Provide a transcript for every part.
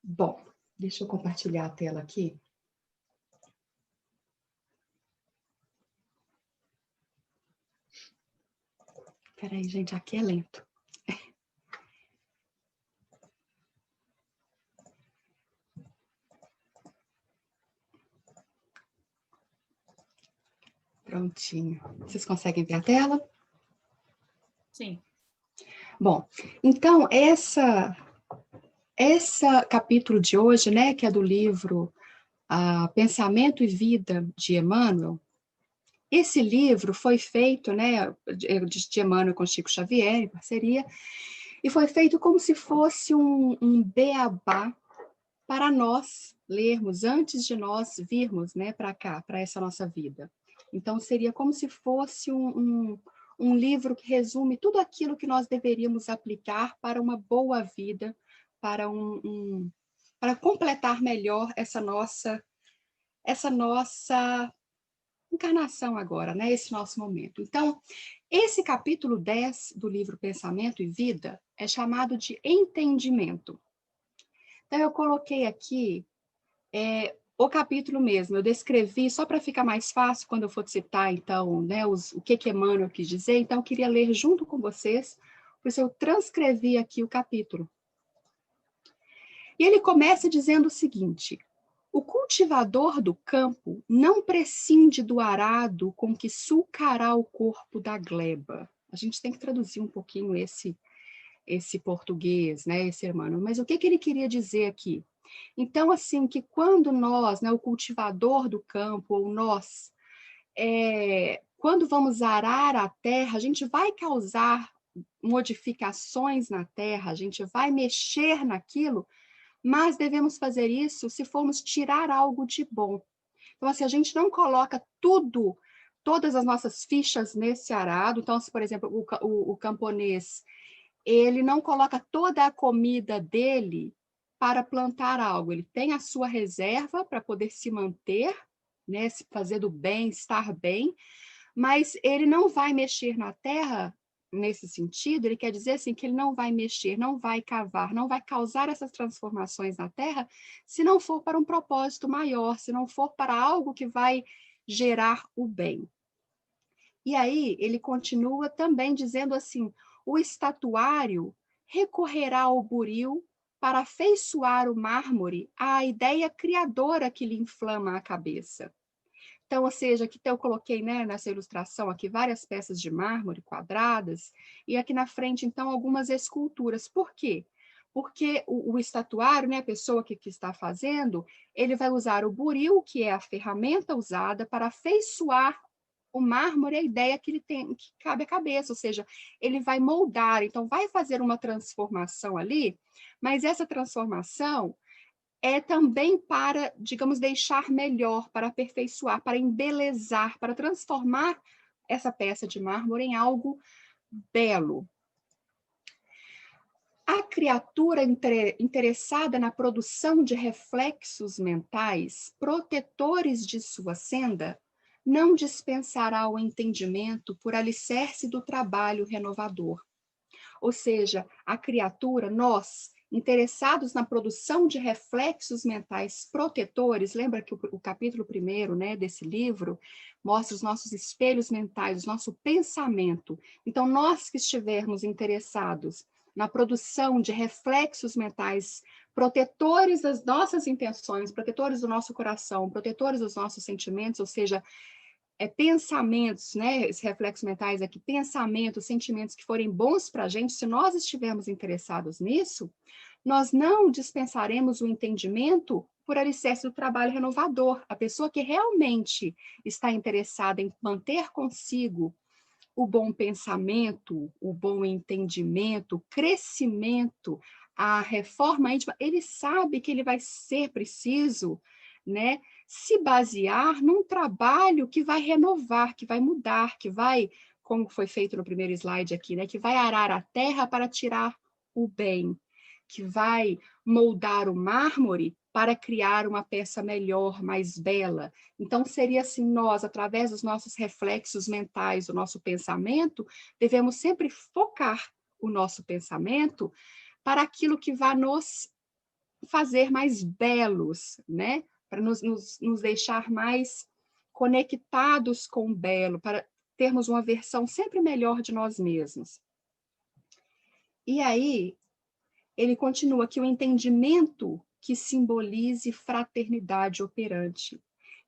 Bom, deixa eu compartilhar a tela aqui. Espera aí, gente, aqui é lento. Prontinho. Vocês conseguem ver a tela? Sim. Bom, então, esse capítulo de hoje, né, que é do livro Pensamento e Vida, de Emmanuel, esse livro foi feito, né, de Emmanuel com Chico Xavier, em parceria, e foi feito como se fosse um beabá para nós lermos, antes de nós virmos, né, para cá, para essa nossa vida. Então, seria como se fosse um livro que resume tudo aquilo que nós deveríamos aplicar para uma boa vida, para para completar melhor essa nossa encarnação agora, né? Esse nosso momento. Então, esse capítulo 10 do livro Pensamento e Vida é chamado de entendimento. Então, eu coloquei aqui o capítulo mesmo, eu descrevi, só para ficar mais fácil quando eu for citar, então, né, o que Emmanuel quis dizer, então eu queria ler junto com vocês, por isso eu transcrevi aqui o capítulo. E ele começa dizendo o seguinte: o cultivador do campo não prescinde do arado com que sulcará o corpo da gleba. A gente tem que traduzir um pouquinho esse português, né, esse Emmanuel, mas o que ele queria dizer aqui? Então, assim, que quando nós, né, o cultivador do campo, ou nós, quando vamos arar a terra, a gente vai causar modificações na terra, a gente vai mexer naquilo, mas devemos fazer isso se formos tirar algo de bom. Então, assim, a gente não coloca todas as nossas fichas nesse arado. Então, se, por exemplo, o camponês, ele não coloca toda a comida dele para plantar algo. Ele tem a sua reserva para poder se manter, né, se fazer do bem, estar bem, mas ele não vai mexer na terra nesse sentido. Ele quer dizer assim que ele não vai mexer, não vai cavar, não vai causar essas transformações na terra se não for para um propósito maior, se não for para algo que vai gerar o bem. E aí ele continua também dizendo assim: o estatuário recorrerá ao buril para afeiçoar o mármore à ideia criadora que lhe inflama a cabeça. Então, ou seja, aqui eu coloquei, né, nessa ilustração aqui várias peças de mármore quadradas, e aqui na frente, então, algumas esculturas. Por quê? Porque o estatuário, né, a pessoa que está fazendo, ele vai usar o buril, que é a ferramenta usada para afeiçoar o mármore, a ideia que ele tem, que cabe à cabeça, ou seja, ele vai moldar, então vai fazer uma transformação ali, mas essa transformação é também para, digamos, deixar melhor, para aperfeiçoar, para embelezar, para transformar essa peça de mármore em algo belo. A criatura interessada na produção de reflexos mentais, protetores de sua senda, não dispensará o entendimento por alicerce do trabalho renovador. Ou seja, a criatura, nós, interessados na produção de reflexos mentais protetores, lembra que o capítulo 1, né, desse livro mostra os nossos espelhos mentais, o nosso pensamento. Então, nós que estivermos interessados na produção de reflexos mentais protetores das nossas intenções, protetores do nosso coração, protetores dos nossos sentimentos, ou seja, pensamentos, né, esses reflexos mentais aqui, pensamentos, sentimentos que forem bons para a gente, se nós estivermos interessados nisso, nós não dispensaremos o entendimento por alicerce do trabalho renovador. A pessoa que realmente está interessada em manter consigo o bom pensamento, o bom entendimento, o crescimento, a reforma íntima, ele sabe que ele vai ser preciso, né, se basear num trabalho que vai renovar, que vai mudar, que vai, como foi feito no primeiro slide aqui, né, que vai arar a terra para tirar o bem, que vai moldar o mármore para criar uma peça melhor, mais bela. Então, seria assim, nós, através dos nossos reflexos mentais, do nosso pensamento, devemos sempre focar o nosso pensamento para aquilo que vai nos fazer mais belos, né? Para nos deixar mais conectados com o belo, para termos uma versão sempre melhor de nós mesmos. E aí, ele continua que o entendimento que simbolize fraternidade operante.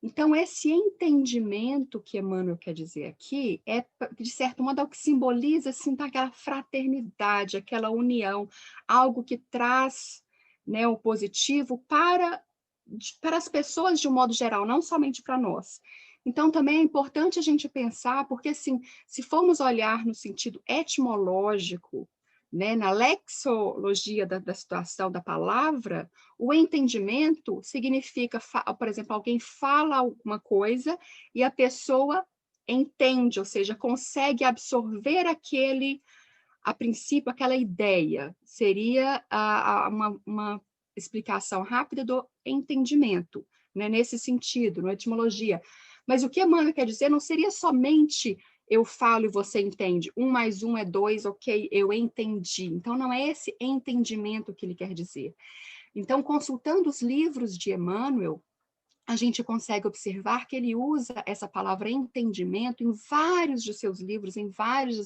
Então, esse entendimento que Emmanuel quer dizer aqui é, de certo modo, é o que simboliza assim, aquela fraternidade, aquela união, algo que traz, né, o positivo para as pessoas de um modo geral, não somente para nós. Então, também é importante a gente pensar, porque, assim, se formos olhar no sentido etimológico, né, na lexologia da situação da palavra, o entendimento significa, por exemplo, alguém fala alguma coisa e a pessoa entende, ou seja, consegue absorver a princípio, aquela ideia. Seria uma explicação rápida do entendimento, né, nesse sentido, na etimologia. Mas o que Emmanuel quer dizer não seria somente eu falo e você entende. 1 mais 1 é 2, ok, eu entendi. Então, não é esse entendimento que ele quer dizer. Então, consultando os livros de Emmanuel, a gente consegue observar que ele usa essa palavra entendimento em vários de seus livros, em várias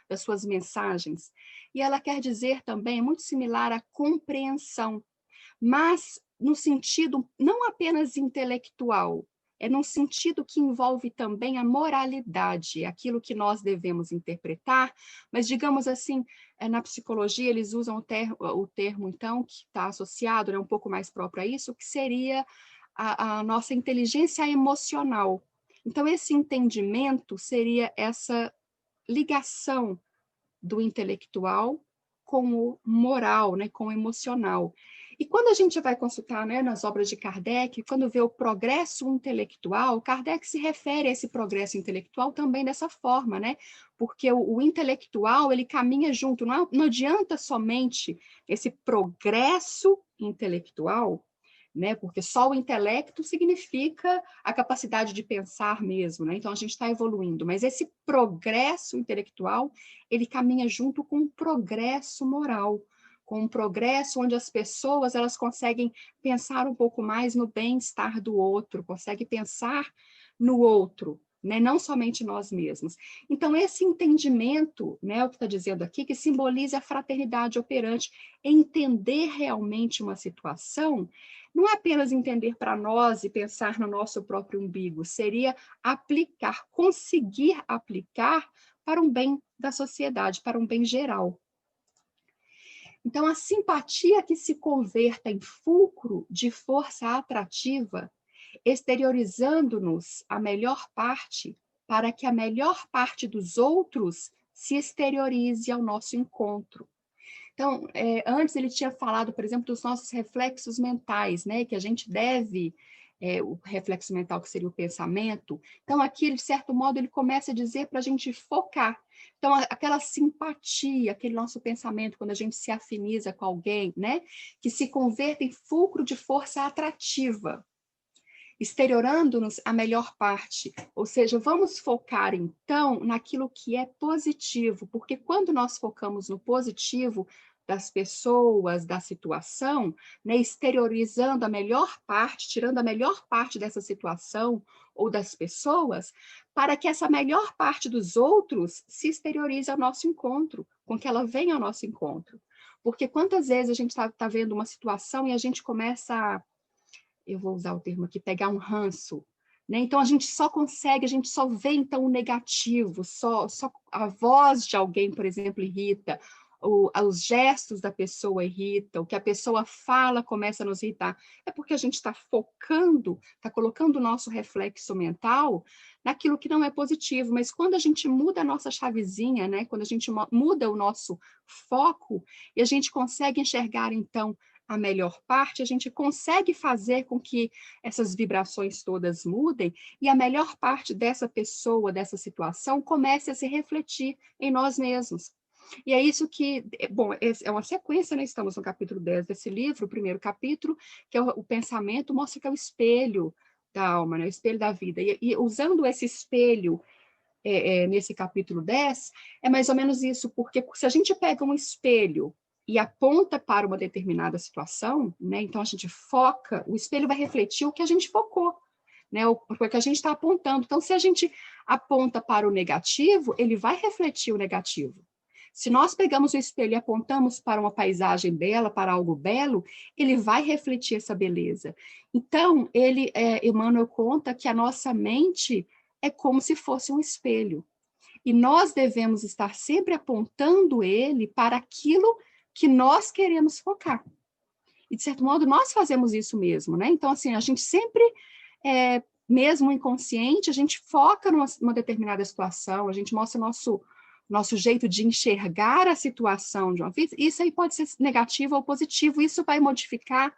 das suas mensagens. E ela quer dizer também, é muito similar à compreensão, mas no sentido não apenas intelectual, é num sentido que envolve também a moralidade, aquilo que nós devemos interpretar, mas, digamos assim, na psicologia eles usam o termo então, que está associado, né, um pouco mais próprio a isso, que seria a nossa inteligência emocional. Então, esse entendimento seria essa ligação do intelectual com o moral, né, com o emocional. E quando a gente vai consultar, né, nas obras de Kardec, quando vê o progresso intelectual, Kardec se refere a esse progresso intelectual também dessa forma, né? Porque o intelectual, ele caminha junto, não adianta somente esse progresso intelectual, né? Porque só o intelecto significa a capacidade de pensar mesmo, né? Então a gente está evoluindo, mas esse progresso intelectual, ele caminha junto com um progresso moral, com um progresso onde as pessoas elas conseguem pensar um pouco mais no bem-estar do outro, conseguem pensar no outro, né? Não somente nós mesmos. Então, esse entendimento, né, o que está dizendo aqui, que simboliza a fraternidade operante, entender realmente uma situação, não é apenas entender para nós e pensar no nosso próprio umbigo, seria aplicar, conseguir aplicar para um bem da sociedade, para um bem geral. Então, a simpatia que se converta em fulcro de força atrativa, exteriorizando-nos a melhor parte, para que a melhor parte dos outros se exteriorize ao nosso encontro. Então, antes ele tinha falado, por exemplo, dos nossos reflexos mentais, né? Que a gente deve, o reflexo mental que seria o pensamento. Então, aqui, de certo modo, ele começa a dizer para a gente focar. Então, aquela simpatia, aquele nosso pensamento, quando a gente se afiniza com alguém, né? Que se converte em fulcro de força atrativa, exteriorando-nos a melhor parte. Ou seja, vamos focar, então, naquilo que é positivo, porque quando nós focamos no positivo das pessoas, da situação, né, exteriorizando a melhor parte, tirando a melhor parte dessa situação ou das pessoas, para que essa melhor parte dos outros se exteriorize ao nosso encontro, com que ela venha ao nosso encontro. Porque quantas vezes a gente está vendo uma situação e a gente começa a, eu vou usar o termo aqui, pegar um ranço, né? Então a gente só vê então o negativo, só a voz de alguém, por exemplo, irrita, os gestos da pessoa irritam, o que a pessoa fala começa a nos irritar. É porque a gente está focando, está colocando o nosso reflexo mental naquilo que não é positivo, mas quando a gente muda a nossa chavezinha, né? Quando a gente muda o nosso foco, e a gente consegue enxergar, então, a melhor parte, a gente consegue fazer com que essas vibrações todas mudem e a melhor parte dessa pessoa, dessa situação, comece a se refletir em nós mesmos. E é isso que, bom, é uma sequência, né? Estamos no capítulo 10 desse livro, o primeiro capítulo, que é o pensamento, mostra que é o espelho da alma, né? O espelho da vida. E usando esse espelho nesse capítulo 10, é mais ou menos isso, porque se a gente pega um espelho, e aponta para uma determinada situação, né? Então a gente foca, o espelho vai refletir o que a gente focou, né? O que a gente está apontando. Então, se a gente aponta para o negativo, ele vai refletir o negativo. Se nós pegamos o espelho e apontamos para uma paisagem bela, para algo belo, ele vai refletir essa beleza. Então, Emmanuel conta que a nossa mente é como se fosse um espelho. E nós devemos estar sempre apontando ele para aquilo que nós queremos focar. E, de certo modo, nós fazemos isso mesmo, né? Então, assim, a gente sempre, mesmo inconsciente, a gente foca numa determinada situação, a gente mostra nosso jeito de enxergar a situação de uma vida. Isso aí pode ser negativo ou positivo, isso vai modificar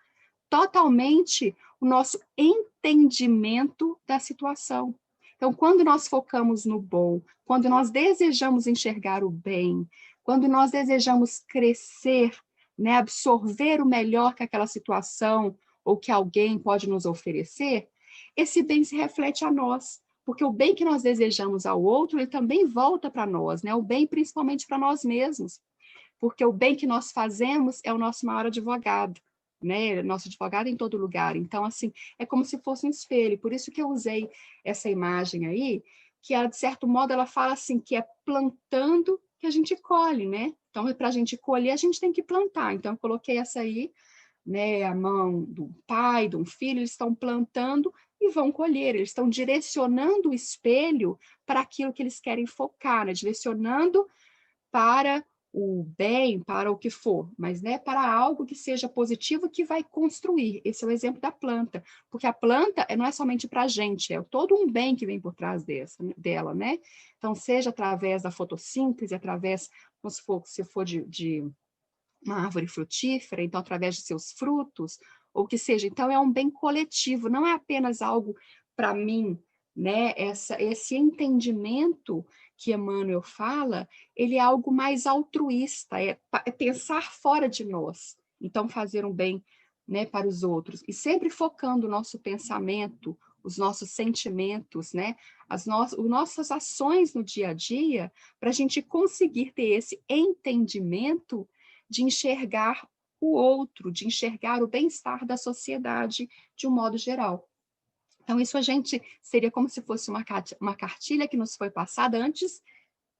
totalmente o nosso entendimento da situação. Então, quando nós focamos no bom, quando nós desejamos enxergar o bem, quando nós desejamos crescer, né, absorver o melhor que aquela situação ou que alguém pode nos oferecer, esse bem se reflete a nós, porque o bem que nós desejamos ao outro, ele também volta para nós, né? O bem principalmente para nós mesmos, porque o bem que nós fazemos é o nosso maior advogado, né? Nosso advogado em todo lugar. Então, assim, é como se fosse um espelho. Por isso que eu usei essa imagem aí, que ela, de certo modo, ela fala assim, que é plantando que a gente colhe, né? Então, para a gente colher, a gente tem que plantar. Então, eu coloquei essa aí, né? A mão do pai, de um filho, eles estão plantando e vão colher. Eles estão direcionando o espelho para aquilo que eles querem focar, né? Direcionando para o bem, para o que for, mas, né, para algo que seja positivo, que vai construir. Esse é o exemplo da planta, porque a planta não é somente para a gente, é todo um bem que vem por trás dela, né? Então, seja através da fotossíntese, através, se for de uma árvore frutífera, então através de seus frutos, ou que seja, então é um bem coletivo, não é apenas algo para mim, né? Esse entendimento que Emmanuel fala, ele é algo mais altruísta, é pensar fora de nós, então fazer um bem, né, para os outros, e sempre focando o nosso pensamento, os nossos sentimentos, né, as nossas ações no dia a dia, para a gente conseguir ter esse entendimento de enxergar o outro, de enxergar o bem-estar da sociedade de um modo geral. Então, isso a gente seria como se fosse uma cartilha que nos foi passada antes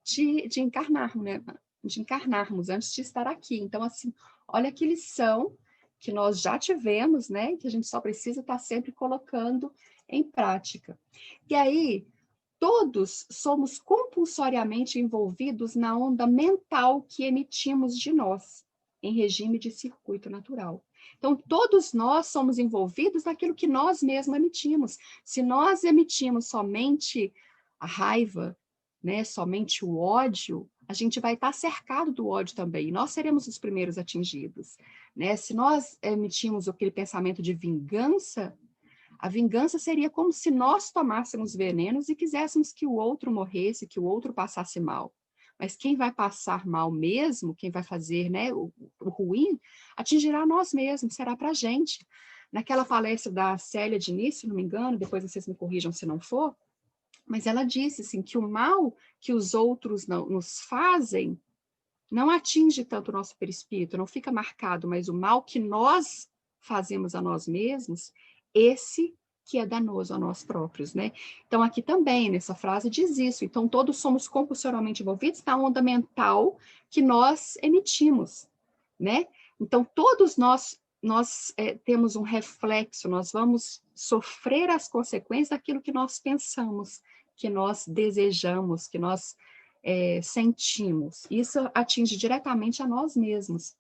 de encarnarmos, né? De encarnarmos, antes de estar aqui. Então, assim, olha que lição que nós já tivemos, né? Que a gente só precisa estar sempre colocando em prática. E aí, todos somos compulsoriamente envolvidos na onda mental que emitimos de nós, em regime de circuito natural. Então, todos nós somos envolvidos naquilo que nós mesmos emitimos. Se nós emitimos somente a raiva, né, somente o ódio, a gente vai estar cercado do ódio também, e nós seremos os primeiros atingidos, né? Se nós emitimos aquele pensamento de vingança, a vingança seria como se nós tomássemos venenos e quiséssemos que o outro morresse, que o outro passasse mal. Mas quem vai passar mal mesmo, quem vai fazer, né, o ruim, atingirá nós mesmos, será para a gente. Naquela palestra da Célia Diniz, se não me engano, depois vocês me corrijam se não for, mas ela disse assim, que o mal que os outros nos fazem não atinge tanto o nosso perispírito, não fica marcado, mas o mal que nós fazemos a nós mesmos, esse que é danoso a nós próprios, né? Então, aqui também, nessa frase, diz isso. Então, todos somos compulsionalmente envolvidos na onda mental que nós emitimos, né? Então, todos nós temos um reflexo, nós vamos sofrer as consequências daquilo que nós pensamos, que nós desejamos, que nós sentimos. Isso atinge diretamente a nós mesmos.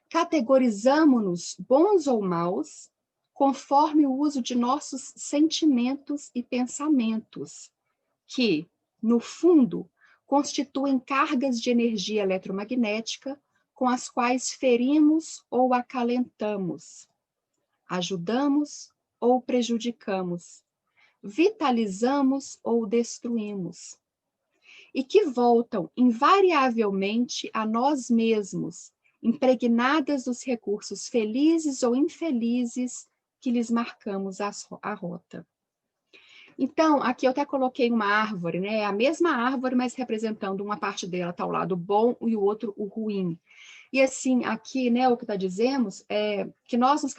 Categorizamos-nos bons ou maus conforme o uso de nossos sentimentos e pensamentos, que, no fundo, constituem cargas de energia eletromagnética com as quais ferimos ou acalentamos, ajudamos ou prejudicamos, vitalizamos ou destruímos, e que voltam invariavelmente a nós mesmos, impregnadas dos recursos felizes ou infelizes que lhes marcamos a rota. Então, aqui eu até coloquei uma árvore, né? A mesma árvore, mas representando uma parte dela está o lado bom e o outro o ruim. E assim, aqui, né, o que está dizendo é que nós nos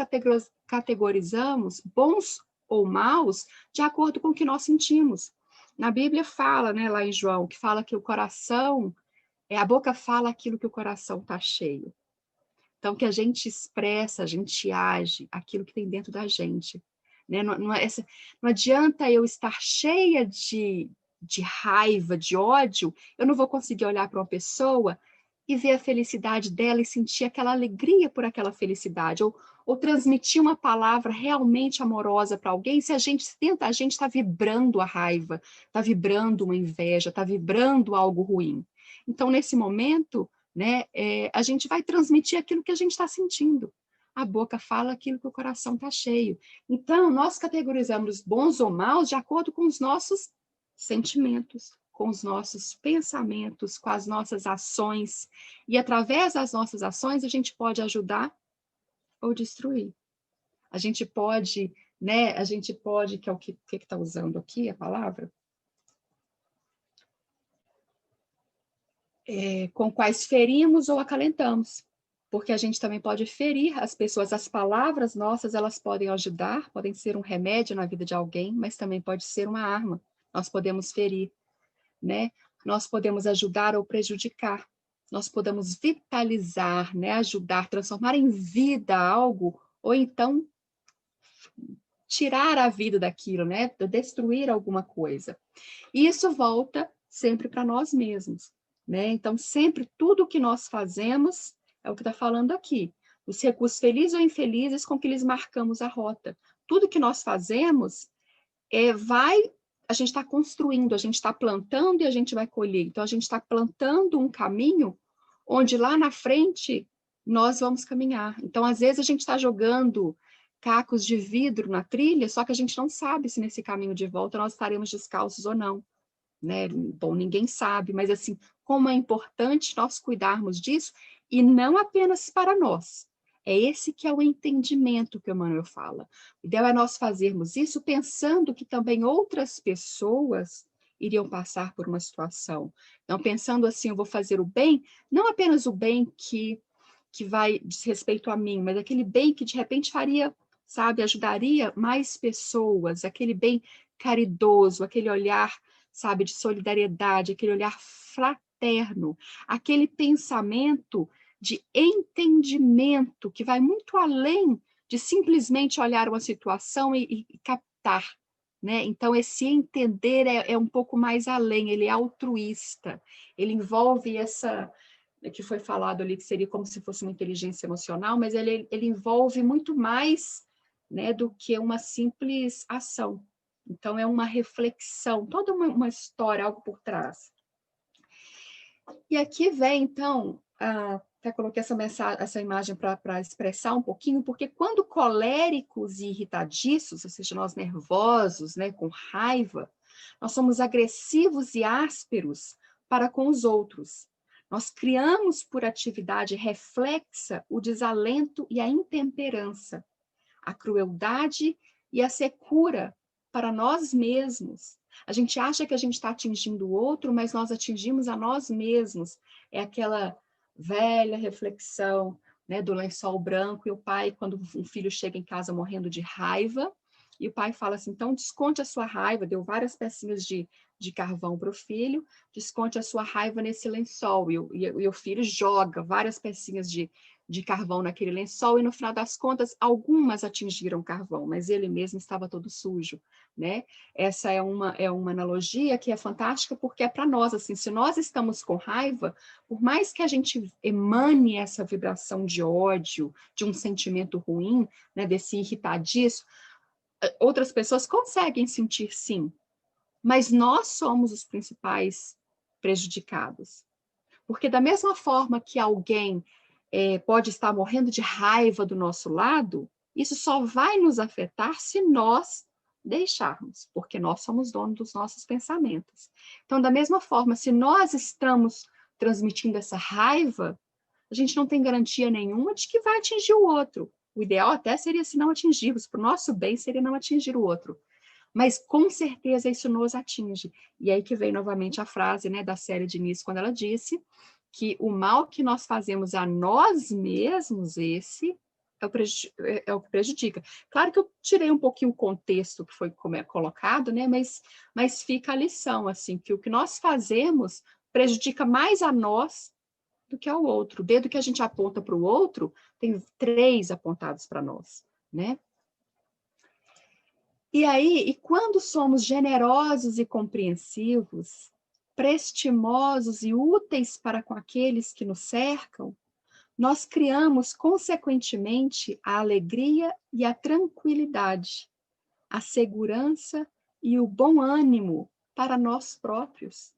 categorizamos bons ou maus de acordo com o que nós sentimos. Na Bíblia fala, né, lá em João, que fala que o coração, a boca fala aquilo que o coração está cheio. Então, que a gente expressa, a gente age aquilo que tem dentro da gente. Né? Não adianta eu estar cheia de raiva, de ódio, eu não vou conseguir olhar para uma pessoa e ver a felicidade dela e sentir aquela alegria por aquela felicidade, ou transmitir uma palavra realmente amorosa para alguém, se a gente tenta, a gente está vibrando a raiva, está vibrando uma inveja, está vibrando algo ruim. Então, nesse momento, né, a gente vai transmitir aquilo que a gente está sentindo. A boca fala aquilo que o coração está cheio. Então, nós categorizamos bons ou maus de acordo com os nossos sentimentos, com os nossos pensamentos, com as nossas ações. E através das nossas ações, a gente pode ajudar ou destruir. A gente pode, né? A gente pode, que é o que está usando aqui a palavra, com quais ferimos ou acalentamos. Porque a gente também pode ferir as pessoas. As palavras nossas, elas podem ajudar, podem ser um remédio na vida de alguém, mas também pode ser uma arma. Nós podemos ferir, né? Nós podemos ajudar ou prejudicar. Nós podemos vitalizar, né? Ajudar, transformar em vida algo, ou então tirar a vida daquilo, né? Destruir alguma coisa. E isso volta sempre para nós mesmos, né? Então, sempre tudo que nós fazemos é o que está falando aqui. Os recursos felizes ou infelizes com que lhes marcamos a rota. Tudo que nós fazemos a gente está construindo, a gente está plantando e a gente vai colher. Então, a gente está plantando um caminho onde lá na frente nós vamos caminhar. Então, às vezes, a gente está jogando cacos de vidro na trilha, só que a gente não sabe se nesse caminho de volta nós estaremos descalços ou não. Né? Bom, ninguém sabe, mas assim, como é importante nós cuidarmos disso, e não apenas para nós. É esse que é o entendimento que o Emmanuel fala. O ideal é nós fazermos isso pensando que também outras pessoas iriam passar por uma situação. Então, pensando assim, eu vou fazer o bem, não apenas o bem que vai diz respeito a mim, mas aquele bem que de repente faria, sabe, ajudaria mais pessoas, aquele bem caridoso, aquele olhar, sabe, de solidariedade, aquele olhar fraterno, aquele pensamento de entendimento que vai muito além de simplesmente olhar uma situação e captar, né? Então, esse entender é um pouco mais além, ele é altruísta, ele envolve essa, que foi falado ali, que seria como se fosse uma inteligência emocional, mas ele envolve muito mais, né, do que uma simples ação. Então, é uma reflexão, toda uma história, algo por trás. E aqui vem, então, até coloquei essa imagem para expressar um pouquinho, porque quando coléricos e irritadiços, ou seja, nós nervosos, né, com raiva, nós somos agressivos e ásperos para com os outros. Nós criamos por atividade reflexa o desalento e a intemperança, a crueldade e a secura para nós mesmos. A gente acha que a gente está atingindo o outro, mas nós atingimos a nós mesmos. É aquela velha reflexão, né, do lençol branco, e o pai, quando um filho chega em casa morrendo de raiva, e o pai fala assim, então desconte a sua raiva, deu várias pecinhas de carvão para o filho, desconte a sua raiva nesse lençol, e o filho joga várias pecinhas de carvão naquele lençol, e no final das contas, algumas atingiram o carvão, mas ele mesmo estava todo sujo, né? Essa é uma analogia que é fantástica, porque é para nós, assim, se nós estamos com raiva, por mais que a gente emane essa vibração de ódio, de um sentimento ruim, né, desse irritadiço, outras pessoas conseguem sentir sim, mas nós somos os principais prejudicados. Porque da mesma forma que alguém pode estar morrendo de raiva do nosso lado, isso só vai nos afetar se nós deixarmos, porque nós somos donos dos nossos pensamentos. Então, da mesma forma, se nós estamos transmitindo essa raiva, a gente não tem garantia nenhuma de que vai atingir o outro. O ideal até seria se não atingirmos, para o nosso bem seria não atingir o outro. Mas, com certeza, isso nos atinge. E aí que vem novamente a frase, né, da Célia Diniz, quando ela disse que o mal que nós fazemos a nós mesmos, esse é o que prejudica. Claro que eu tirei um pouquinho o contexto que foi como é colocado, né, mas fica a lição, assim, que o que nós fazemos prejudica mais a nós do que ao outro. O dedo que a gente aponta para o outro, tem 3 apontados para nós, né? E aí, e quando somos generosos e compreensivos, prestimosos e úteis para com aqueles que nos cercam, nós criamos, consequentemente, a alegria e a tranquilidade, a segurança e o bom ânimo para nós próprios.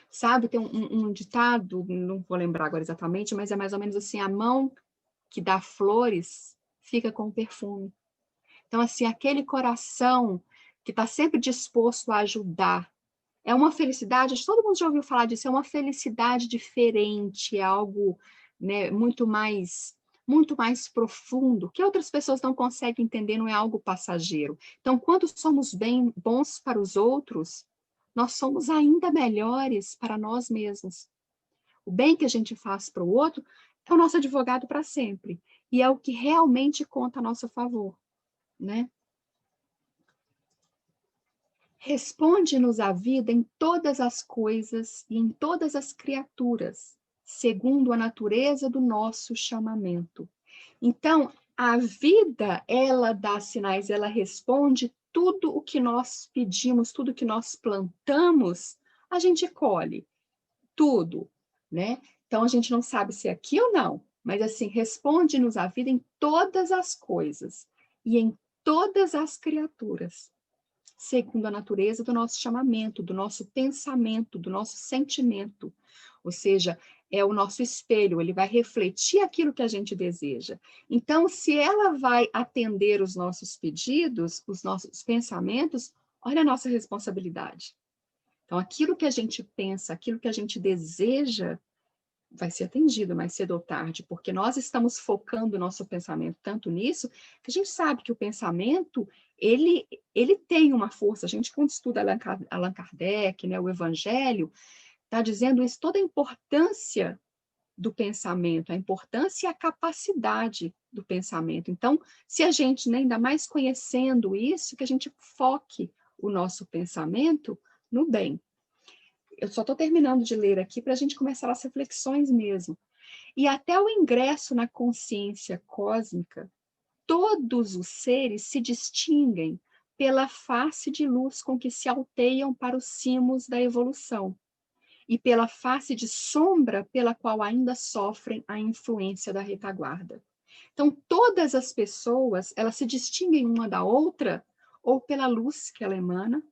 Sabe, tem um ditado, não vou lembrar agora exatamente, mas é mais ou menos assim, a mão que dá flores fica com perfume. Então, assim, aquele coração que está sempre disposto a ajudar, é uma felicidade, acho que todo mundo já ouviu falar disso, é uma felicidade diferente, é algo, né, muito mais profundo, que outras pessoas não conseguem entender, não é algo passageiro. Então, quando somos bons para os outros, nós somos ainda melhores para nós mesmos. O bem que a gente faz para o outro é o nosso advogado para sempre, e é o que realmente conta a nosso favor, né? Responde-nos a vida em todas as coisas e em todas as criaturas, segundo a natureza do nosso chamamento. Então, a vida, ela dá sinais, ela responde tudo o que nós pedimos, tudo que nós plantamos, a gente colhe, tudo, né? Então, a gente não sabe se é aqui ou não, mas assim, responde-nos a vida em todas as coisas e em todas as criaturas, segundo a natureza do nosso chamamento, do nosso pensamento, do nosso sentimento. Ou seja, é o nosso espelho, ele vai refletir aquilo que a gente deseja. Então, se ela vai atender os nossos pedidos, os nossos pensamentos, olha a nossa responsabilidade. Então, aquilo que a gente pensa, aquilo que a gente deseja, vai ser atendido mais cedo ou tarde, porque nós estamos focando o nosso pensamento tanto nisso, que a gente sabe que o pensamento, ele tem uma força. A gente, quando estuda Allan Kardec, né, o Evangelho, está dizendo isso, toda a importância do pensamento, a importância e a capacidade do pensamento. Então, se a gente, né, ainda mais conhecendo isso, que a gente foque o nosso pensamento no bem. Eu só estou terminando de ler aqui para a gente começar as reflexões mesmo. E até o ingresso na consciência cósmica, todos os seres se distinguem pela face de luz com que se alteiam para os cimos da evolução e pela face de sombra pela qual ainda sofrem a influência da retaguarda. Então, todas as pessoas, elas se distinguem uma da outra ou pela luz que ela emana,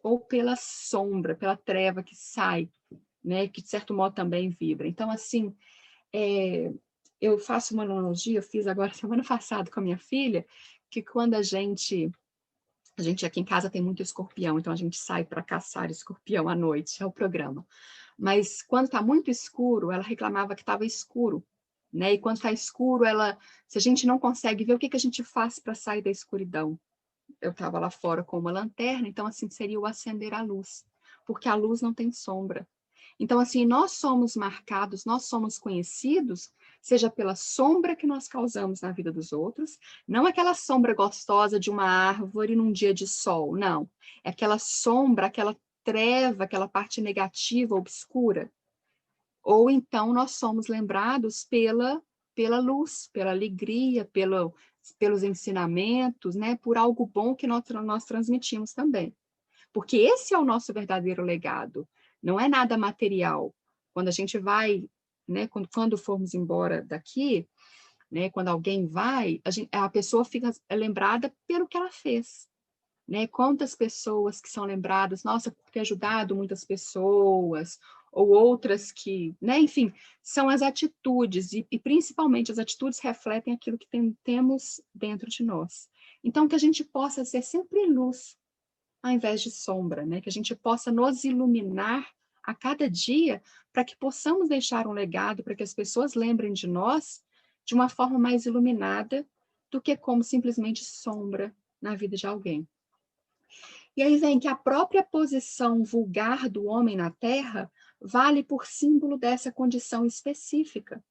ou pela sombra, pela treva que sai, né, que de certo modo também vibra. Então, assim, eu faço uma analogia, eu fiz agora semana passada com a minha filha, que quando a gente aqui em casa tem muito escorpião, então a gente sai para caçar escorpião à noite, é o programa. Mas quando está muito escuro, ela reclamava que estava escuro, né? E quando está escuro, se a gente não consegue ver, o que que a gente faz para sair da escuridão? Eu estava lá fora com uma lanterna, então assim seria o acender a luz, porque a luz não tem sombra. Então assim, nós somos marcados, nós somos conhecidos, seja pela sombra que nós causamos na vida dos outros, não aquela sombra gostosa de uma árvore num dia de sol, não. É aquela sombra, aquela treva, aquela parte negativa, obscura. Ou então nós somos lembrados pela luz, pela alegria, pelos ensinamentos, né, por algo bom que nós transmitimos também. Porque esse é o nosso verdadeiro legado, não é nada material. Quando a gente vai, né, quando formos embora daqui, né, quando alguém vai, a pessoa fica lembrada pelo que ela fez. Né? Quantas pessoas que são lembradas, nossa, por ter ajudado muitas pessoas, ou outras que, né? Enfim, são as atitudes, e principalmente as atitudes refletem aquilo que temos dentro de nós. Então, que a gente possa ser sempre luz, ao invés de sombra, né? Que a gente possa nos iluminar a cada dia, para que possamos deixar um legado, para que as pessoas lembrem de nós de uma forma mais iluminada do que como simplesmente sombra na vida de alguém. E aí vem que a própria posição vulgar do homem na Terra vale por símbolo dessa condição específica.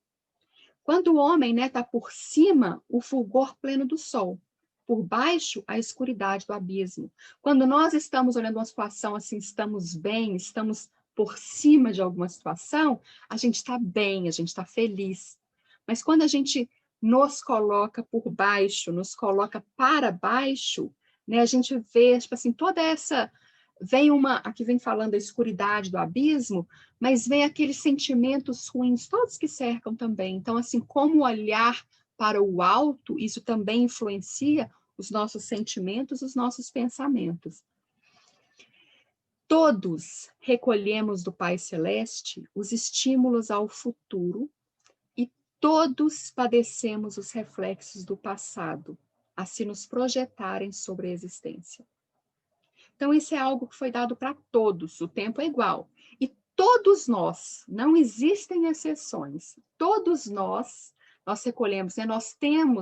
Quando o homem está por cima, o fulgor pleno do sol. Por baixo, a escuridade do abismo. Quando nós estamos olhando uma situação assim, estamos bem, estamos por cima de alguma situação, a gente está bem, a gente está feliz. Mas quando a gente nos coloca por baixo, nos coloca para baixo, a gente vê, tipo assim, toda essa... aqui vem falando da escuridade do abismo, mas vem aqueles sentimentos ruins, todos que cercam também. Então, assim, como olhar para o alto, isso também influencia os nossos sentimentos, os nossos pensamentos. Todos recolhemos do Pai Celeste os estímulos ao futuro e todos padecemos os reflexos do passado, a se nos projetarem sobre a existência. Então, isso é algo que foi dado para todos, o tempo é igual. E todos nós, não existem exceções, todos nós recolhemos,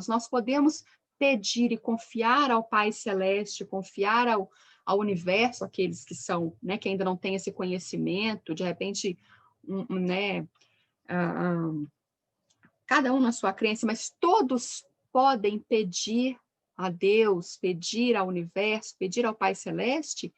nós podemos pedir e confiar ao Pai Celeste, confiar ao universo, aqueles que são, que ainda não têm esse conhecimento, de repente, cada um na sua crença, mas todos podem pedir a Deus, pedir ao universo, pedir ao Pai Celeste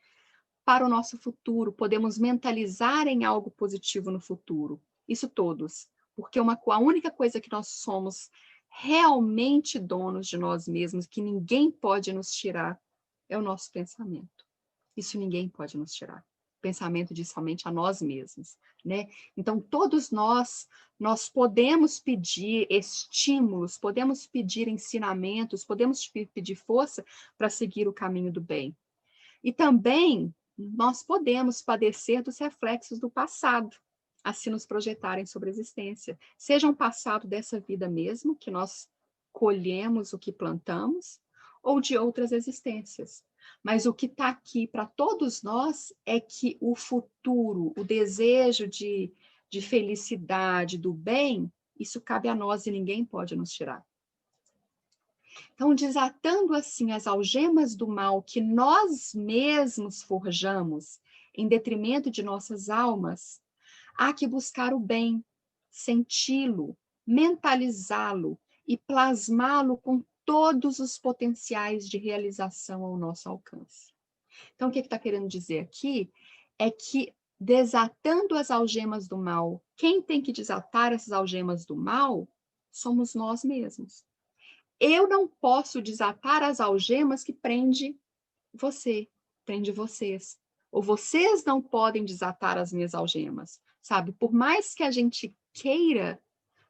para o nosso futuro. Podemos mentalizar em algo positivo no futuro. Isso todos. Porque a única coisa que nós somos realmente donos de nós mesmos, que ninguém pode nos tirar, é o nosso pensamento. Isso ninguém pode nos tirar. O pensamento diz somente a nós mesmos, Então, todos nós podemos pedir estímulos, podemos pedir ensinamentos, podemos pedir força para seguir o caminho do bem. E também nós podemos padecer dos reflexos do passado, assim nos projetarem sobre a existência. Seja um passado dessa vida mesmo, que nós colhemos o que plantamos, ou de outras existências. Mas o que está aqui para todos nós é que o futuro, o desejo de felicidade, do bem, isso cabe a nós e ninguém pode nos tirar. Então, desatando assim as algemas do mal que nós mesmos forjamos, em detrimento de nossas almas, há que buscar o bem, senti-lo, mentalizá-lo e plasmá-lo com todos os potenciais de realização ao nosso alcance. Então, o que está querendo dizer aqui é que, desatando as algemas do mal, quem tem que desatar essas algemas do mal somos nós mesmos. Eu não posso desatar as algemas que prende você, prende vocês. Ou vocês não podem desatar as minhas algemas, sabe? Por mais que a gente queira,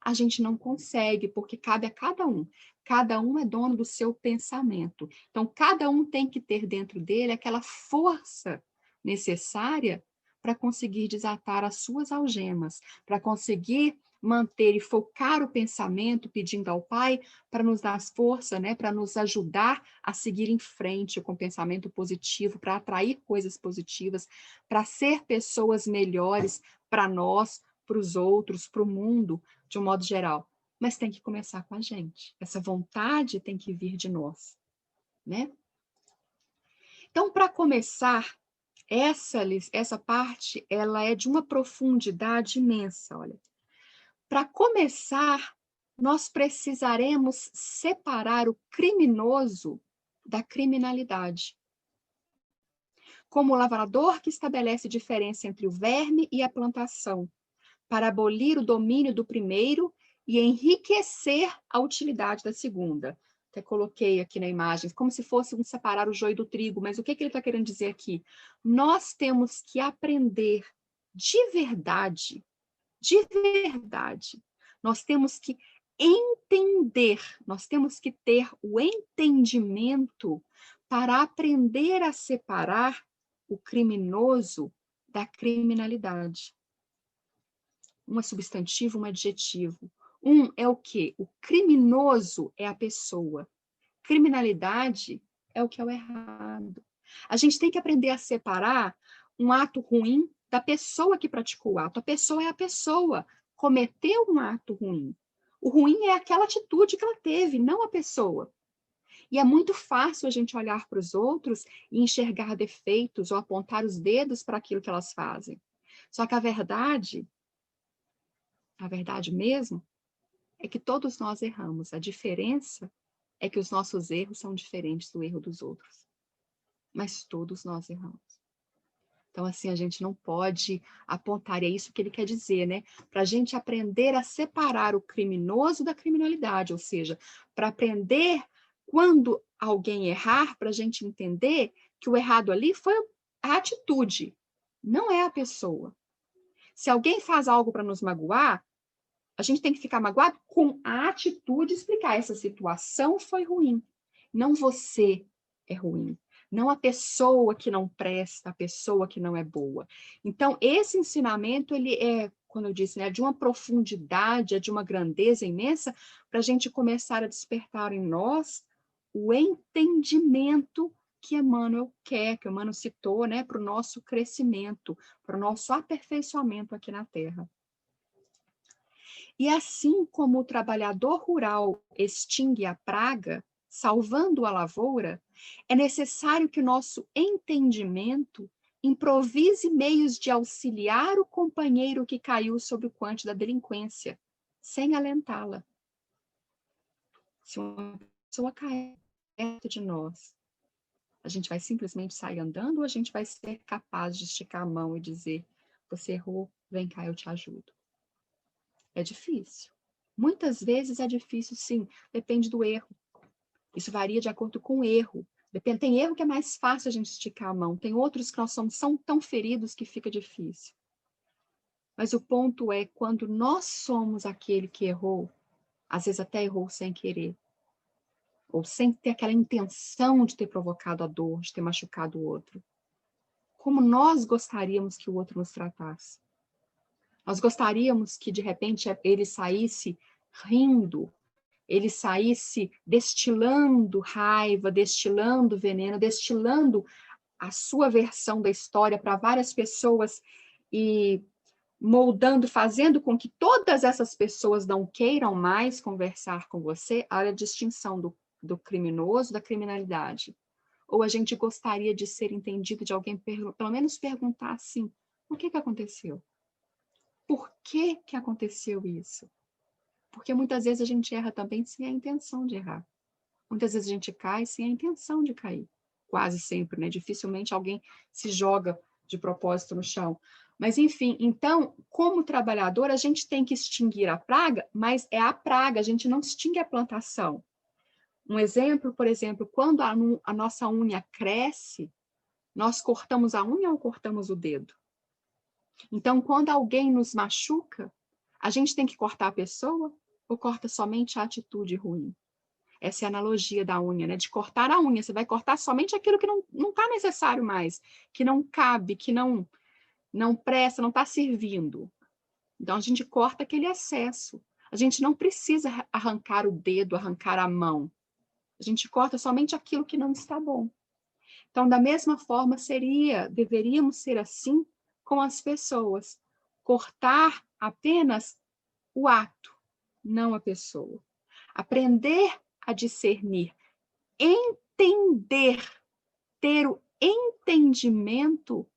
a gente não consegue, porque cabe a cada um. Cada um é dono do seu pensamento. Então, cada um tem que ter dentro dele aquela força necessária para conseguir desatar as suas algemas, para conseguir manter e focar o pensamento, pedindo ao Pai para nos dar força, para nos ajudar a seguir em frente com pensamento positivo, para atrair coisas positivas, para ser pessoas melhores para nós, para os outros, para o mundo, de um modo geral. Mas tem que começar com a gente. Essa vontade tem que vir de nós, Então, para começar, essa parte, ela é de uma profundidade imensa, olha. Para começar, nós precisaremos separar o criminoso da criminalidade. Como o lavrador que estabelece diferença entre o verme e a plantação, para abolir o domínio do primeiro e enriquecer a utilidade da segunda. Até coloquei aqui na imagem, como se fosse um separar o joio do trigo, mas o que ele está querendo dizer aqui? Nós temos que aprender de verdade, nós temos que entender, nós temos que ter o entendimento para aprender a separar o criminoso da criminalidade. Um é substantivo, um é adjetivo. Um é o quê? O criminoso é a pessoa. Criminalidade é o que é o errado. A gente tem que aprender a separar um ato ruim da pessoa que praticou o ato. A pessoa é a pessoa. Cometeu um ato ruim. O ruim é aquela atitude que ela teve, não a pessoa. E é muito fácil a gente olhar para os outros e enxergar defeitos ou apontar os dedos para aquilo que elas fazem. Só que a verdade mesmo, é que todos nós erramos. A diferença é que os nossos erros são diferentes do erro dos outros. Mas todos nós erramos. Então, assim, a gente não pode apontar, e é isso que ele quer dizer, né? Para a gente aprender a separar o criminoso da criminalidade, ou seja, para aprender quando alguém errar, para a gente entender que o errado ali foi a atitude, não é a pessoa. Se alguém faz algo para nos magoar, a gente tem que ficar magoado com a atitude, explicar essa situação foi ruim. Não você é ruim. Não a pessoa que não presta, a pessoa que não é boa. Então, esse ensinamento, ele é, quando eu disse, né, de uma profundidade, é de uma grandeza imensa, para a gente começar a despertar em nós o entendimento que Emmanuel quer, que Emmanuel citou, né, para o nosso crescimento, para o nosso aperfeiçoamento aqui na Terra. E assim como o trabalhador rural extingue a praga, salvando a lavoura, é necessário que o nosso entendimento improvise meios de auxiliar o companheiro que caiu sob o quante da delinquência, sem alentá-la. Se uma pessoa cair perto de nós, a gente vai simplesmente sair andando ou a gente vai ser capaz de esticar a mão e dizer: você errou, vem cá, eu te ajudo? É difícil. Muitas vezes é difícil, sim. Depende do erro. Isso varia de acordo com o erro. Tem erro que é mais fácil a gente esticar a mão. Tem outros que nós são tão feridos que fica difícil. Mas o ponto é, quando nós somos aquele que errou, às vezes até errou sem querer, ou sem ter aquela intenção de ter provocado a dor, de ter machucado o outro. Como nós gostaríamos que o outro nos tratasse? Nós gostaríamos que, de repente, ele saísse rindo, ele saísse destilando raiva, destilando veneno, destilando a sua versão da história para várias pessoas e moldando, fazendo com que todas essas pessoas não queiram mais conversar com você. Olha a distinção do criminoso, da criminalidade. Ou a gente gostaria de ser entendido, de alguém pelo menos perguntar assim: o que aconteceu? Por que aconteceu isso? Porque muitas vezes a gente erra também sem a intenção de errar. Muitas vezes a gente cai sem a intenção de cair. Quase sempre, né? Dificilmente alguém se joga de propósito no chão. Mas, enfim, então, como trabalhador, a gente tem que extinguir a praga, mas é a praga, a gente não extingue a plantação. Um exemplo, por exemplo, quando a nossa unha cresce, nós cortamos a unha ou cortamos o dedo? Então, quando alguém nos machuca, a gente tem que cortar a pessoa ou corta somente a atitude ruim? Essa é a analogia da unha, né? De cortar a unha. Você vai cortar somente aquilo que não está necessário mais, que não cabe, que não presta, não está servindo. Então, a gente corta aquele excesso. A gente não precisa arrancar o dedo, arrancar a mão. A gente corta somente aquilo que não está bom. Então, da mesma forma, deveríamos ser assim com as pessoas. Cortar apenas o ato, não a pessoa. Aprender a discernir, entender, ter o entendimento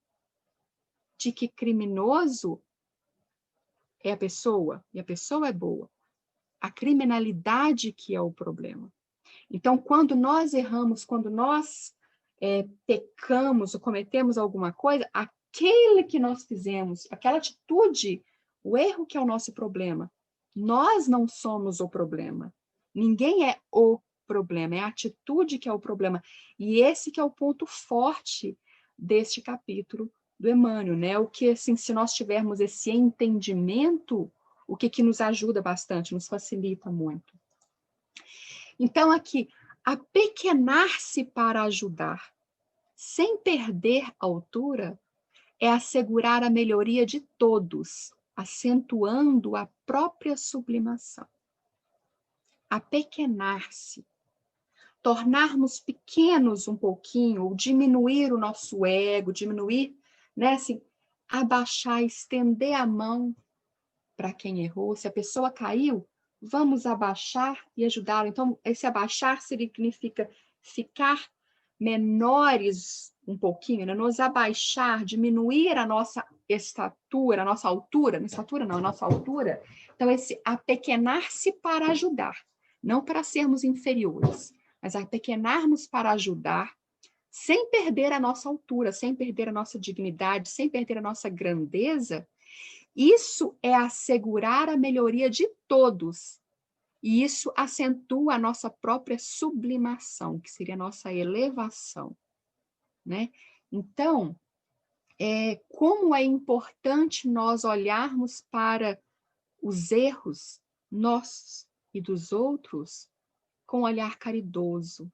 de que criminoso é a pessoa, e a pessoa é boa. A criminalidade que é o problema. Então, quando nós erramos, quando nós pecamos ou cometemos alguma coisa, aquele que nós fizemos, aquela atitude, o erro que é o nosso problema. Nós não somos o problema. Ninguém é o problema, é a atitude que é o problema. E esse que é o ponto forte deste capítulo do Emmanuel, né? O que, assim, se nós tivermos esse entendimento, o que nos ajuda bastante, nos facilita muito. Então, aqui, apequenar-se para ajudar, sem perder a altura, é assegurar a melhoria de todos, acentuando a própria sublimação. Apequenar-se, tornarmos pequenos um pouquinho, ou diminuir o nosso ego, diminuir, né, assim, abaixar, estender a mão para quem errou. Se a pessoa caiu, vamos abaixar e ajudá-lo. Então, esse abaixar significa ficar menores um pouquinho, né? Nos abaixar, diminuir a nossa estatura, a nossa altura, não estatura não, a nossa altura. Então, esse apequenar-se para ajudar, não para sermos inferiores, mas apequenar-nos para ajudar, sem perder a nossa altura, sem perder a nossa dignidade, sem perder a nossa grandeza. Isso é assegurar a melhoria de todos. E isso acentua a nossa própria sublimação, que seria a nossa elevação, né? Então, como é importante nós olharmos para os erros nossos e dos outros com um olhar caridoso,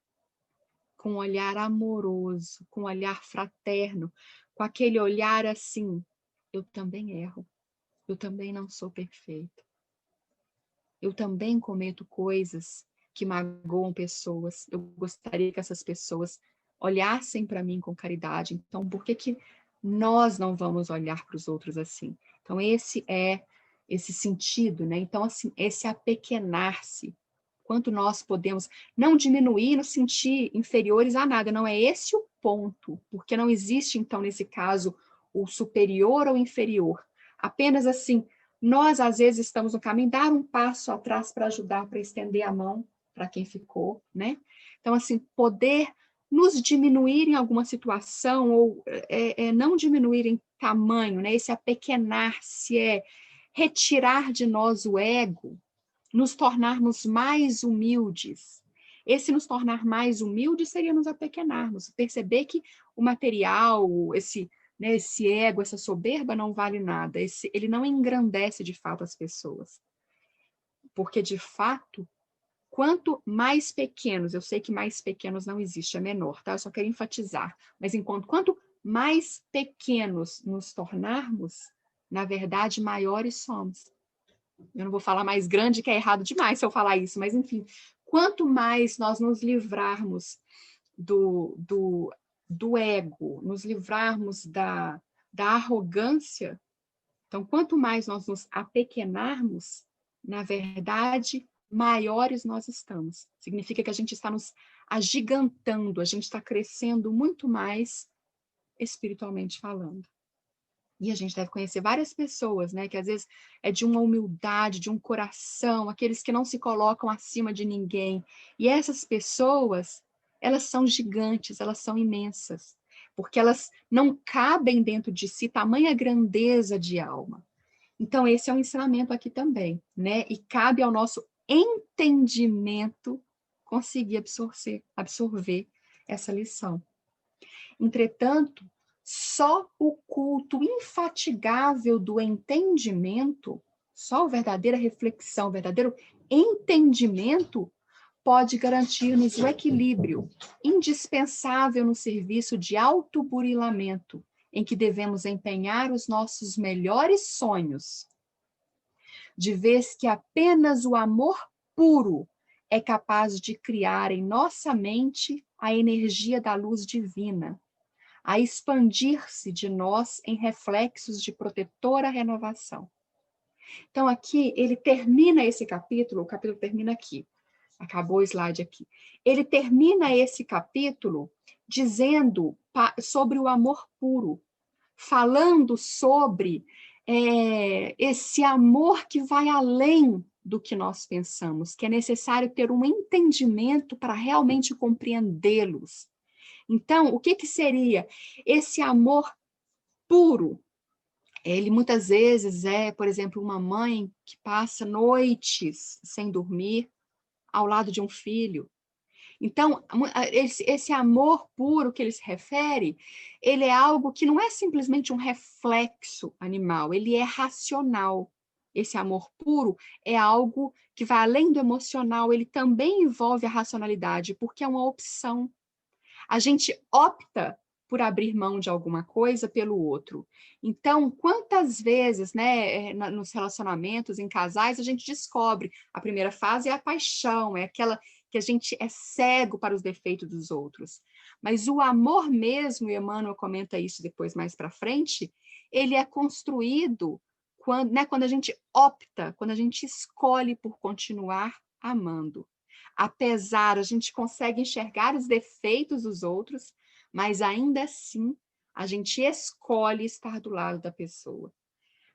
com um olhar amoroso, com um olhar fraterno, com aquele olhar assim, eu também erro, eu também não sou perfeito. Eu também cometo coisas que magoam pessoas. Eu gostaria que essas pessoas olhassem para mim com caridade. Então, por que nós não vamos olhar para os outros assim? Então, esse é esse sentido, né? Então, assim, esse apequenar-se. Quanto nós podemos não diminuir, nos sentir inferiores a nada. Não é esse o ponto, porque não existe, então, nesse caso, o superior ou inferior. Apenas assim, nós, às vezes, estamos no caminho, dar um passo atrás para ajudar, para estender a mão para quem ficou, né? Então, assim, poder nos diminuir em alguma situação, ou não diminuir em tamanho, né? Esse apequenar-se é retirar de nós o ego, nos tornarmos mais humildes. Esse nos tornar mais humildes seria nos apequenarmos, perceber que o material, né, esse ego, essa soberba não vale nada, ele não engrandece de fato as pessoas. Porque, de fato, quanto mais pequenos, eu sei que mais pequenos não existe, é menor, tá? Eu só quero enfatizar. Mas quanto mais pequenos nos tornarmos, na verdade, maiores somos. Eu não vou falar mais grande, que é errado demais se eu falar isso, mas enfim, quanto mais nós nos livrarmos do ego, nos livrarmos da arrogância, então, quanto mais nós nos apequenarmos, na verdade, maiores nós estamos. Significa que a gente está nos agigantando, a gente está crescendo muito mais espiritualmente falando. E a gente deve conhecer várias pessoas, né, que às vezes é de uma humildade, de um coração, aqueles que não se colocam acima de ninguém. E essas pessoas, elas são gigantes, elas são imensas, porque elas não cabem dentro de si tamanha grandeza de alma. Então, esse é um ensinamento aqui também, né? E cabe ao nosso entendimento conseguir absorver essa lição. Entretanto, só o culto infatigável do entendimento, só a verdadeira reflexão, o verdadeiro entendimento pode garantir-nos o equilíbrio indispensável no serviço de autoburilamento, em que devemos empenhar os nossos melhores sonhos, de vez que apenas o amor puro é capaz de criar em nossa mente a energia da luz divina, a expandir-se de nós em reflexos de protetora renovação. Então, aqui, ele termina esse capítulo, o capítulo termina aqui, acabou o slide aqui. Ele termina esse capítulo dizendo sobre o amor puro, falando sobre esse amor que vai além do que nós pensamos, que é necessário ter um entendimento para realmente compreendê-los. Então, o que seria esse amor puro? Ele muitas vezes por exemplo, uma mãe que passa noites sem dormir ao lado de um filho. Então, esse amor puro que ele se refere, ele é algo que não é simplesmente um reflexo animal, ele é racional. Esse amor puro é algo que vai além do emocional, ele também envolve a racionalidade, porque é uma opção. A gente opta por abrir mão de alguma coisa pelo outro. Então, quantas vezes, né, nos relacionamentos, em casais, a gente descobre, a primeira fase é a paixão, é aquela que a gente é cego para os defeitos dos outros. Mas o amor mesmo, e Emmanuel comenta isso depois mais para frente, ele é construído quando a gente opta, quando a gente escolhe por continuar amando. Apesar, a gente consegue enxergar os defeitos dos outros, mas ainda assim, a gente escolhe estar do lado da pessoa.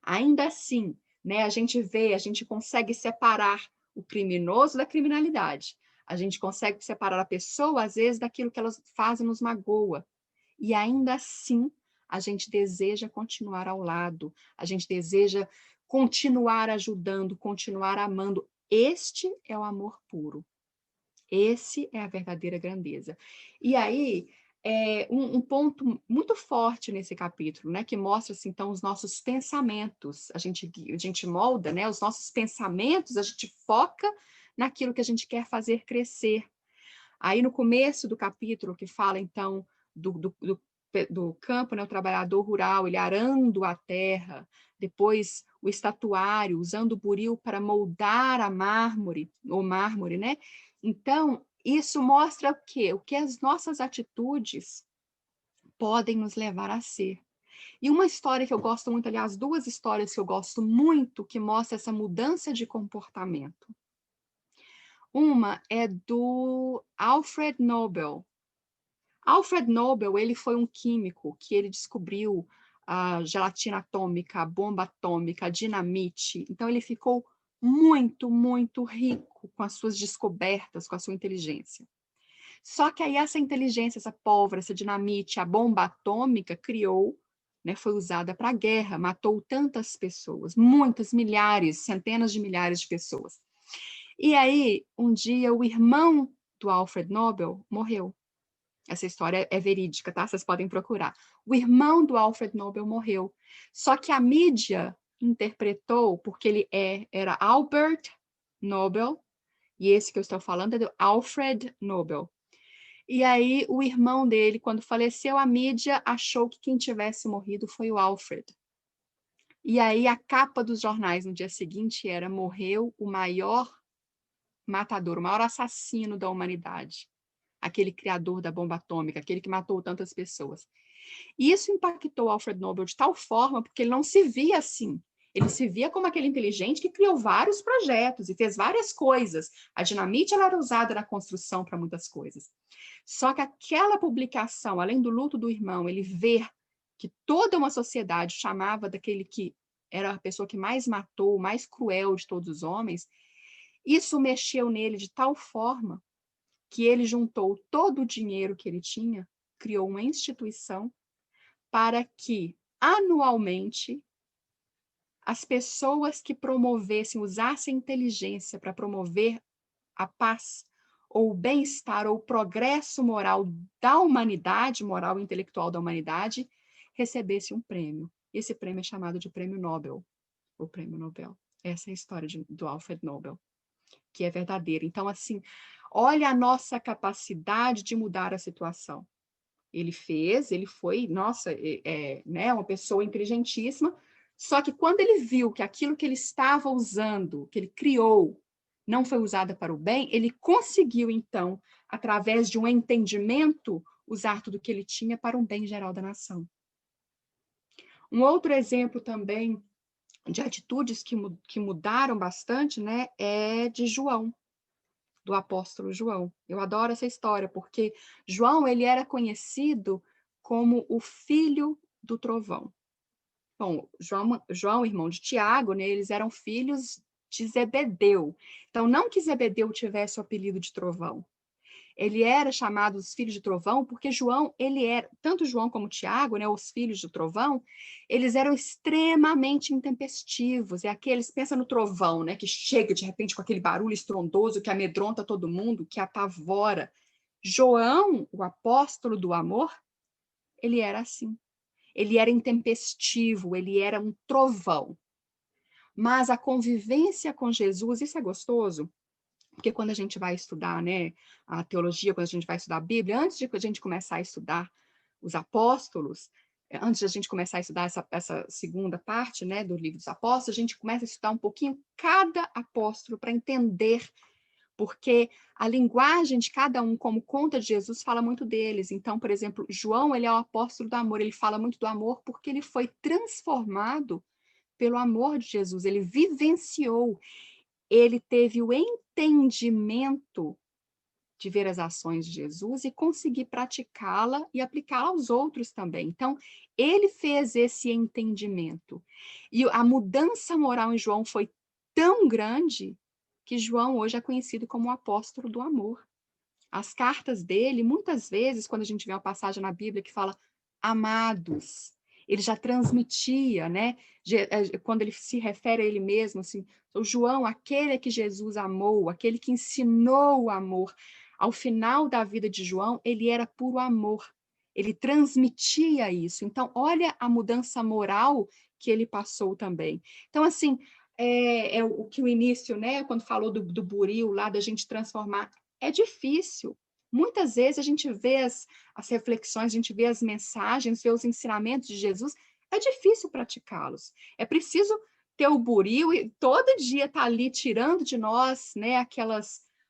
Ainda assim, né, a gente consegue separar o criminoso da criminalidade. A gente consegue separar a pessoa, às vezes, daquilo que ela faz e nos magoa. E ainda assim, a gente deseja continuar ao lado, a gente deseja continuar ajudando, continuar amando. Este é o amor puro. Esse é a verdadeira grandeza. E aí, um ponto muito forte nesse capítulo, né, que mostra, assim, então, os nossos pensamentos. A gente molda, né, os nossos pensamentos, a gente foca naquilo que a gente quer fazer crescer. Aí, no começo do capítulo, que fala, então, do campo, né, o trabalhador rural, ele arando a terra, depois o estatuário, usando o buril para moldar o mármore, né? Então, isso mostra o quê? O que as nossas atitudes podem nos levar a ser. E uma história que eu gosto muito, aliás, duas histórias que eu gosto muito, que mostra essa mudança de comportamento. Uma é do Alfred Nobel. Alfred Nobel, ele foi um químico que ele descobriu a gelatina atômica, a bomba atômica, a dinamite. Então, ele ficou muito, muito rico com as suas descobertas, com a sua inteligência. Só que aí essa inteligência, essa pólvora, essa dinamite, a bomba atômica criou, né, foi usada para a guerra, matou tantas pessoas, muitas, milhares, centenas de milhares de pessoas. E aí, um dia, o irmão do Alfred Nobel morreu. Essa história é verídica, tá? Vocês podem procurar. O irmão do Alfred Nobel morreu. Só que a mídia interpretou, porque era Albert Nobel, e esse que eu estou falando é do Alfred Nobel. E aí, o irmão dele, quando faleceu, a mídia achou que quem tivesse morrido foi o Alfred. E aí, a capa dos jornais no dia seguinte era: morreu o maior matador, o maior assassino da humanidade. Aquele criador da bomba atômica, aquele que matou tantas pessoas. E isso impactou Alfred Nobel de tal forma, porque ele não se via assim. Ele se via como aquele inteligente que criou vários projetos e fez várias coisas. A dinamite ela era usada na construção para muitas coisas. Só que aquela publicação, além do luto do irmão, ele ver que toda uma sociedade chamava daquele que era a pessoa que mais matou, o mais cruel de todos os homens, isso mexeu nele de tal forma que ele juntou todo o dinheiro que ele tinha, criou uma instituição para que, anualmente, as pessoas que promovessem, usassem inteligência para promover a paz, ou o bem-estar, ou o progresso moral da humanidade, moral e intelectual da humanidade, recebessem um prêmio. Esse prêmio é chamado de Prêmio Nobel, o Prêmio Nobel. Essa é a história do Alfred Nobel, que é verdadeira. Então, assim, olha a nossa capacidade de mudar a situação. Ele foi, nossa, né, uma pessoa inteligentíssima, só que quando ele viu que aquilo que ele estava usando, que ele criou, não foi usada para o bem, ele conseguiu, então, através de um entendimento, usar tudo que ele tinha para um bem geral da nação. Um outro exemplo também de atitudes que mudaram bastante, né, é de João, do apóstolo João. Eu adoro essa história, porque João, ele era conhecido como o filho do trovão. Bom, João, irmão de Tiago, né, eles eram filhos de Zebedeu. Então, não que Zebedeu tivesse o apelido de trovão. Ele era chamado os filhos de trovão porque João, ele era, tanto João como Tiago, né, os filhos do trovão, eles eram extremamente intempestivos. É aqueles, pensa no trovão, né, que chega de repente com aquele barulho estrondoso que amedronta todo mundo, que apavora. João, o apóstolo do amor, ele era assim. Ele era intempestivo, ele era um trovão. Mas a convivência com Jesus, isso é gostoso, porque quando a gente vai estudar, né, a teologia, quando a gente vai estudar a Bíblia, antes de a gente começar a estudar os apóstolos, antes de a gente começar a estudar essa segunda parte, né, do livro dos apóstolos, a gente começa a estudar um pouquinho cada apóstolo para entender, porque a linguagem de cada um, como conta de Jesus, fala muito deles. Então, por exemplo, João, ele é o apóstolo do amor, ele fala muito do amor porque ele foi transformado pelo amor de Jesus, ele vivenciou, ele teve o entendimento de ver as ações de Jesus e conseguir praticá-la e aplicá-la aos outros também. Então, ele fez esse entendimento. E a mudança moral em João foi tão grande que João hoje é conhecido como o apóstolo do amor. As cartas dele, muitas vezes, quando a gente vê uma passagem na Bíblia que fala amados, ele já transmitia, né? Quando ele se refere a ele mesmo, assim, o João, aquele que Jesus amou, aquele que ensinou o amor. Ao final da vida de João, ele era puro amor. Ele transmitia isso. Então, olha a mudança moral que ele passou também. Então, assim, é o que o início, né? Quando falou do buril lá, da gente transformar, é difícil. Muitas vezes a gente vê as reflexões, a gente vê as mensagens, vê os ensinamentos de Jesus, é difícil praticá-los. É preciso ter o buril e todo dia estar ali tirando de nós, né,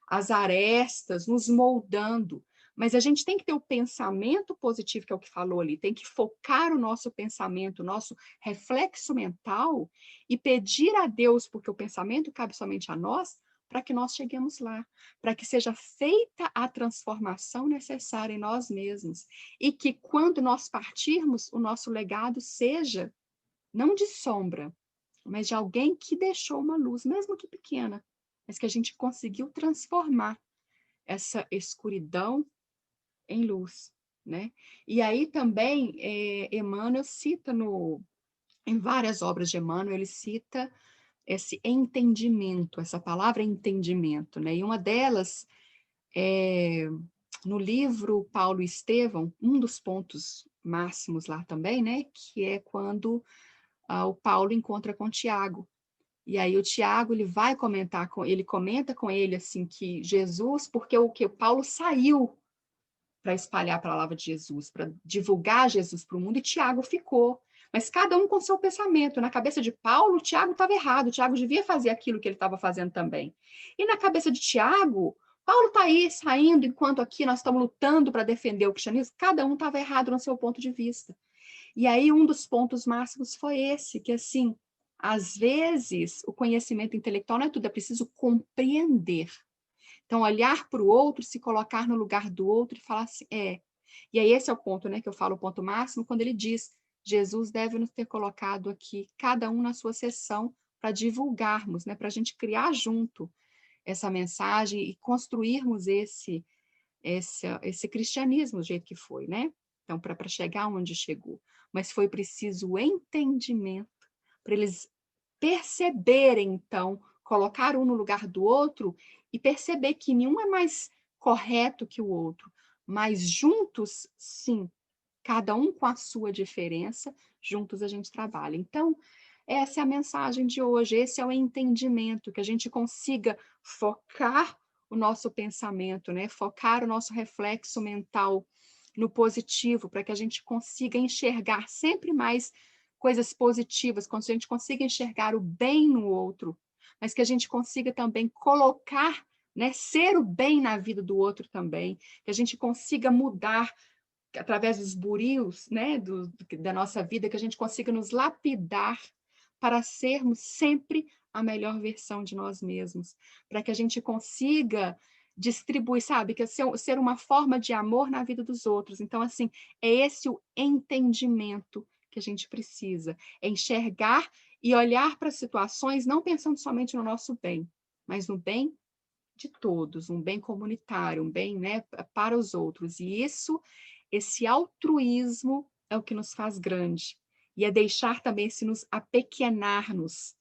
as arestas, nos moldando. Mas a gente tem que ter o pensamento positivo, que é o que falou ali, tem que focar o nosso pensamento, o nosso reflexo mental e pedir a Deus, porque o pensamento cabe somente a nós, para que nós cheguemos lá, para que seja feita a transformação necessária em nós mesmos e que quando nós partirmos, o nosso legado seja não de sombra, mas de alguém que deixou uma luz, mesmo que pequena, mas que a gente conseguiu transformar essa escuridão em luz, né? E aí também Emmanuel cita em várias obras de Emmanuel, ele cita esse entendimento, essa palavra entendimento, né? E uma delas no livro Paulo e Estevão, um dos pontos máximos lá também, né? Que é quando o Paulo encontra com o Tiago. E aí o Tiago, ele comenta com ele assim que Jesus, porque o Paulo saiu para espalhar a palavra de Jesus, para divulgar Jesus para o mundo, e Tiago ficou. Mas cada um com seu pensamento. Na cabeça de Paulo, Tiago estava errado, Tiago devia fazer aquilo que ele estava fazendo também. E na cabeça de Tiago, Paulo está aí saindo, enquanto aqui nós estamos lutando para defender o cristianismo, cada um estava errado no seu ponto de vista. E aí um dos pontos máximos foi esse, que assim, às vezes o conhecimento intelectual não é tudo, é preciso compreender. Então, olhar para o outro, se colocar no lugar do outro e falar assim, E aí esse é o ponto, né, que eu falo, o ponto máximo, quando ele diz, Jesus deve nos ter colocado aqui, cada um na sua sessão, para divulgarmos, né, para a gente criar junto essa mensagem e construirmos esse cristianismo do jeito que foi, né? Então, para chegar onde chegou. Mas foi preciso entendimento para eles perceberem, então, colocar um no lugar do outro e perceber que nenhum é mais correto que o outro, mas juntos, sim, cada um com a sua diferença, juntos a gente trabalha. Então, essa é a mensagem de hoje, esse é o entendimento, que a gente consiga focar o nosso pensamento, né? Focar o nosso reflexo mental no positivo, para que a gente consiga enxergar sempre mais coisas positivas, quando a gente consiga enxergar o bem no outro, mas que a gente consiga também colocar, né, ser o bem na vida do outro também, que a gente consiga mudar através dos burios, né, da nossa vida, que a gente consiga nos lapidar para sermos sempre a melhor versão de nós mesmos, para que a gente consiga distribuir, sabe, que é ser uma forma de amor na vida dos outros. Então, assim, é esse o entendimento que a gente precisa, é enxergar e olhar para as situações não pensando somente no nosso bem, mas no bem de todos, um bem comunitário, um bem, né, para os outros. E esse altruísmo é o que nos faz grande. E é deixar também se nos apequenar-nos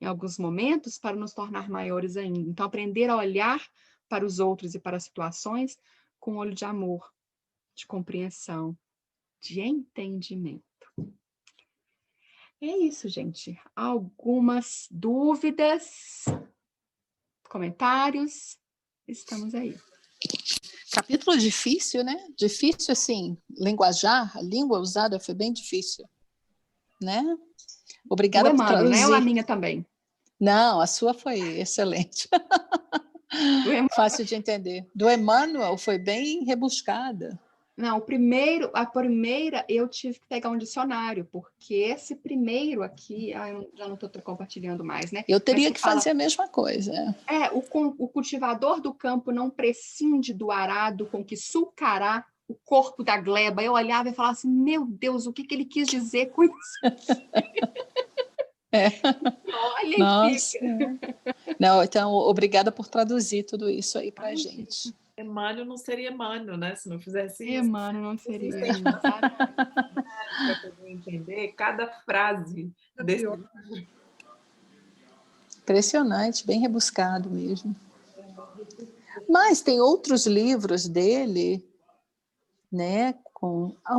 em alguns momentos para nos tornar maiores ainda. Então, aprender a olhar para os outros e para as situações com um olho de amor, de compreensão, de entendimento. É isso, gente. Algumas dúvidas, comentários? Estamos aí. Capítulo difícil, né? Difícil, assim, linguajar, a língua usada foi bem difícil, né? Obrigada por Emmanuel, traduzir. né? Ou a minha também? Não, a sua foi excelente. Fácil de entender. Do Emmanuel foi bem rebuscada. Não, a primeira eu tive que pegar um dicionário, porque esse primeiro aqui, eu já não estou compartilhando mais, né? Eu teria Mas que fala, fazer a mesma coisa. o cultivador do campo não prescinde do arado com que sulcará o corpo da gleba. Eu olhava e falava assim, meu Deus, o que ele quis dizer com isso? É. Olha e Nossa. fica. Não, então, obrigada por traduzir tudo isso aí para a gente. Emmanuel não seria Emmanuel, né? Se não fizesse isso. Mano, não seria. Para poder entender cada frase desse livro. Impressionante, bem rebuscado mesmo. Mas tem outros livros dele, né?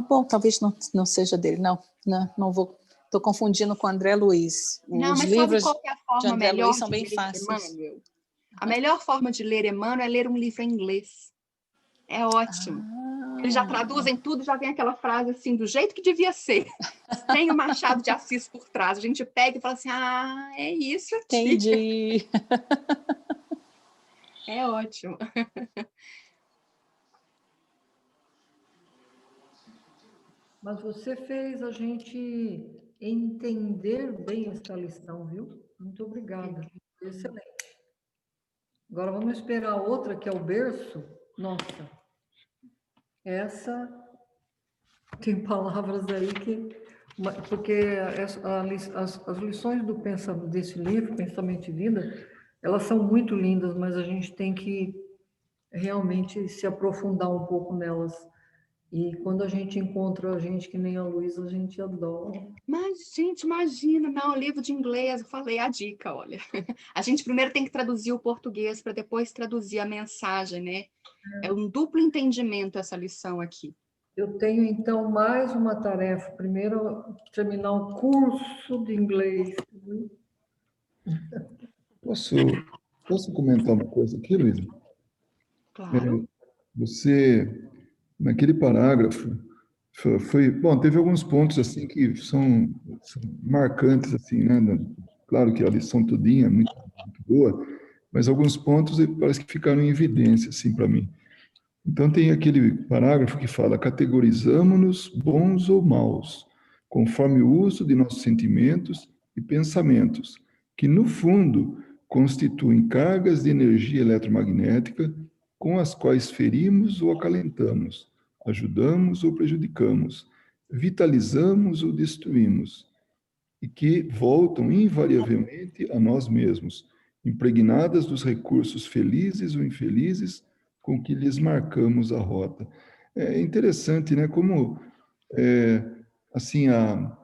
Bom, talvez não seja dele, não vou. Estou confundindo com André Luiz. Não, Os mas sabe livros qual que é a de forma André melhor Luiz são de bem ler fáceis. Emmanuel? A melhor forma de ler Emmanuel é ler um livro em inglês. É ótimo. Eles já traduzem tudo, já vem aquela frase assim, do jeito que devia ser. Tem o Machado de Assis por trás. A gente pega e fala assim, é isso aqui. Entendi. É ótimo. Mas você fez a gente entender bem esta lição, viu? Muito obrigada. Excelente. Agora vamos esperar a outra, que é o berço. Nossa, essa tem palavras aí que... Porque as lições desse livro, Pensamento e Vida, elas são muito lindas, mas a gente tem que realmente se aprofundar um pouco nelas. E quando a gente encontra gente que nem a Luísa, a gente adora. Mas, gente, imagina, não, livro de inglês, eu falei a dica, olha. A gente primeiro tem que traduzir o português para depois traduzir a mensagem, né? É um duplo entendimento essa lição aqui. Eu tenho, então, mais uma tarefa. Primeiro, terminar o curso de inglês. Posso comentar uma coisa aqui, Luísa? Claro. Você, naquele parágrafo, bom, teve alguns pontos assim que são marcantes assim, né? Claro que a lição todinha é muito boa, mas alguns pontos parece que ficaram em evidência assim para mim. Então tem aquele parágrafo que fala: categorizamos-nos bons ou maus, conforme o uso de nossos sentimentos e pensamentos, que no fundo constituem cargas de energia eletromagnética com as quais ferimos ou acalentamos, ajudamos ou prejudicamos, vitalizamos ou destruímos, e que voltam invariavelmente a nós mesmos, impregnadas dos recursos felizes ou infelizes com que lhes marcamos a rota. É interessante, né? Como assim a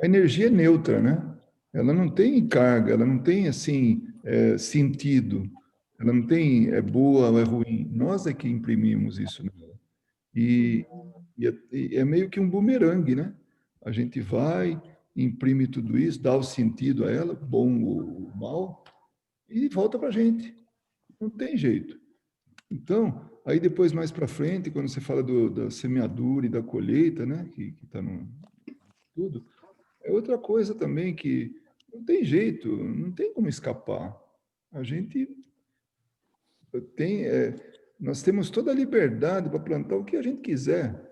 energia é neutra, né? Ela não tem carga, ela não tem assim sentido, ela não tem boa ou é ruim. Nós é que imprimimos isso nela. E é meio que um bumerangue, né? A gente vai, imprime tudo isso, dá o sentido a ela, bom ou mal, e volta para a gente. Não tem jeito. Então, aí depois, mais para frente, quando você fala da semeadura e da colheita, né? Que está no tudo, é outra coisa também que não tem jeito, não tem como escapar. A gente nós temos toda a liberdade para plantar o que a gente quiser.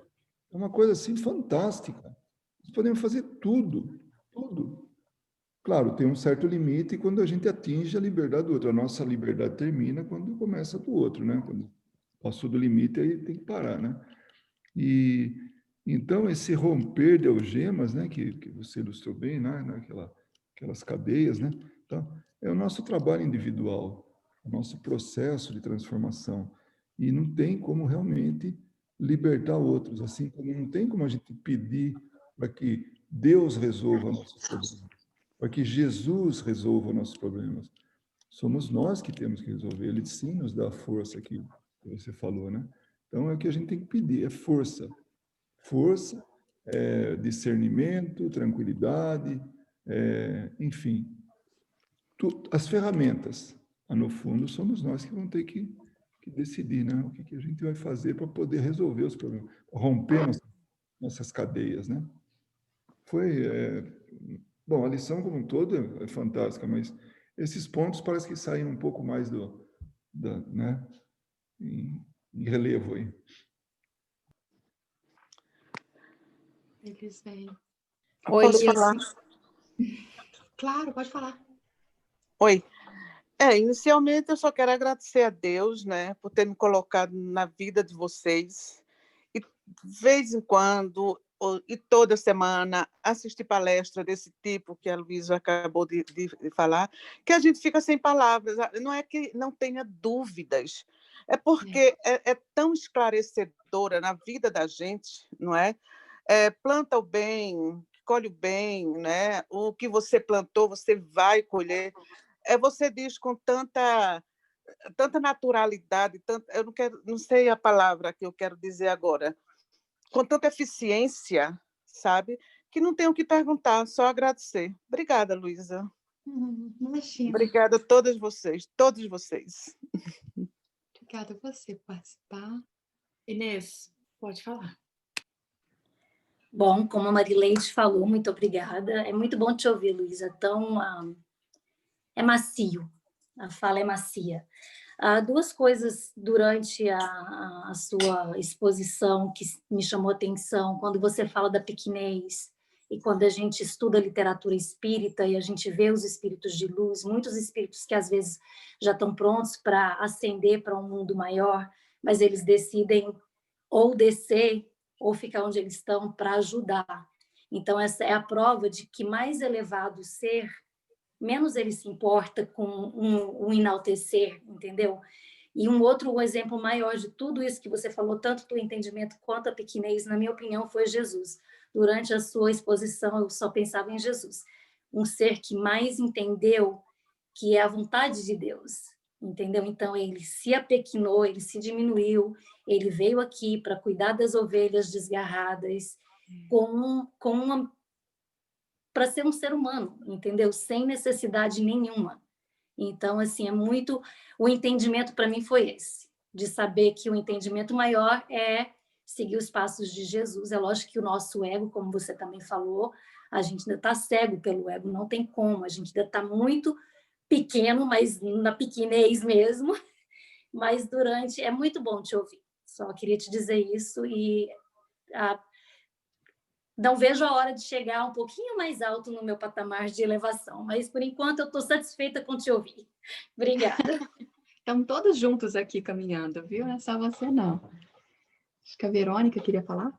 É uma coisa assim fantástica. Nós podemos fazer tudo, tudo. Claro, tem um certo limite quando a gente atinge a liberdade do outro. A nossa liberdade termina quando começa a do outro, né? Quando passou do limite, aí tem que parar, né? E então esse romper de algemas, né, que você ilustrou bem, né, aquelas cadeias, né? Então, é o nosso trabalho individual, o nosso processo de transformação. E não tem como realmente libertar outros, assim como não tem como a gente pedir para que Deus resolva nossos problemas, para que Jesus resolva nossos problemas. Somos nós que temos que resolver. Ele sim nos dá a força que você falou, né? Então é o que a gente tem que pedir, é força. Força, discernimento, tranquilidade, enfim. As ferramentas. No fundo, somos nós que vamos ter que decidir, né? O que a gente vai fazer para poder resolver os problemas, romper nossas cadeias, né? Bom, a lição como um todo é fantástica, mas esses pontos parece que saem um pouco mais né, em relevo aí. Eles vêm. Oi, Posso Luísa. falar? Claro, pode falar. Oi. Inicialmente eu só quero agradecer a Deus, né, por ter me colocado na vida de vocês. E de vez em quando, e toda semana, assistir palestra desse tipo que a Luísa acabou de falar, que a gente fica sem palavras. Não é que não tenha dúvidas, é porque é tão esclarecedora na vida da gente, não é? Planta o bem, colhe o bem, né? O que você plantou, você vai colher. Você diz com tanta naturalidade, eu não sei a palavra que eu quero dizer agora, com tanta eficiência, sabe? Que não tenho o que perguntar, só agradecer. Obrigada, Luísa. Imagina. Obrigada a todos vocês. Obrigada a você por participar. Inês, pode falar. Bom, como a Marileide falou, muito obrigada. É muito bom te ouvir, Luísa. É macio, a fala é macia. Duas coisas durante a sua exposição que me chamou a atenção, quando você fala da pequenez e quando a gente estuda literatura espírita e a gente vê os espíritos de luz, muitos espíritos que às vezes já estão prontos para ascender para um mundo maior, mas eles decidem ou descer ou ficar onde eles estão para ajudar. Então, essa é a prova de que mais elevado o ser, menos ele se importa com um enaltecer, entendeu? E um exemplo maior de tudo isso que você falou, tanto do entendimento quanto a pequenez, na minha opinião, foi Jesus. Durante a sua exposição, eu só pensava em Jesus. Um ser que mais entendeu que é a vontade de Deus, entendeu? Então, ele se apequinou, ele se diminuiu, ele veio aqui para cuidar das ovelhas desgarradas, para ser um ser humano, entendeu? Sem necessidade nenhuma. Então, assim, o entendimento para mim foi esse, de saber que o entendimento maior é seguir os passos de Jesus. É lógico que o nosso ego, como você também falou, a gente ainda está cego pelo ego, não tem como, a gente ainda está muito pequeno, mas na pequenez mesmo, mas é muito bom te ouvir. Só queria te dizer isso e não vejo a hora de chegar um pouquinho mais alto no meu patamar de elevação, mas por enquanto eu estou satisfeita com te ouvir. Obrigada. Estamos todos juntos aqui caminhando, viu? Não é só você, não. Acho que a Verônica queria falar.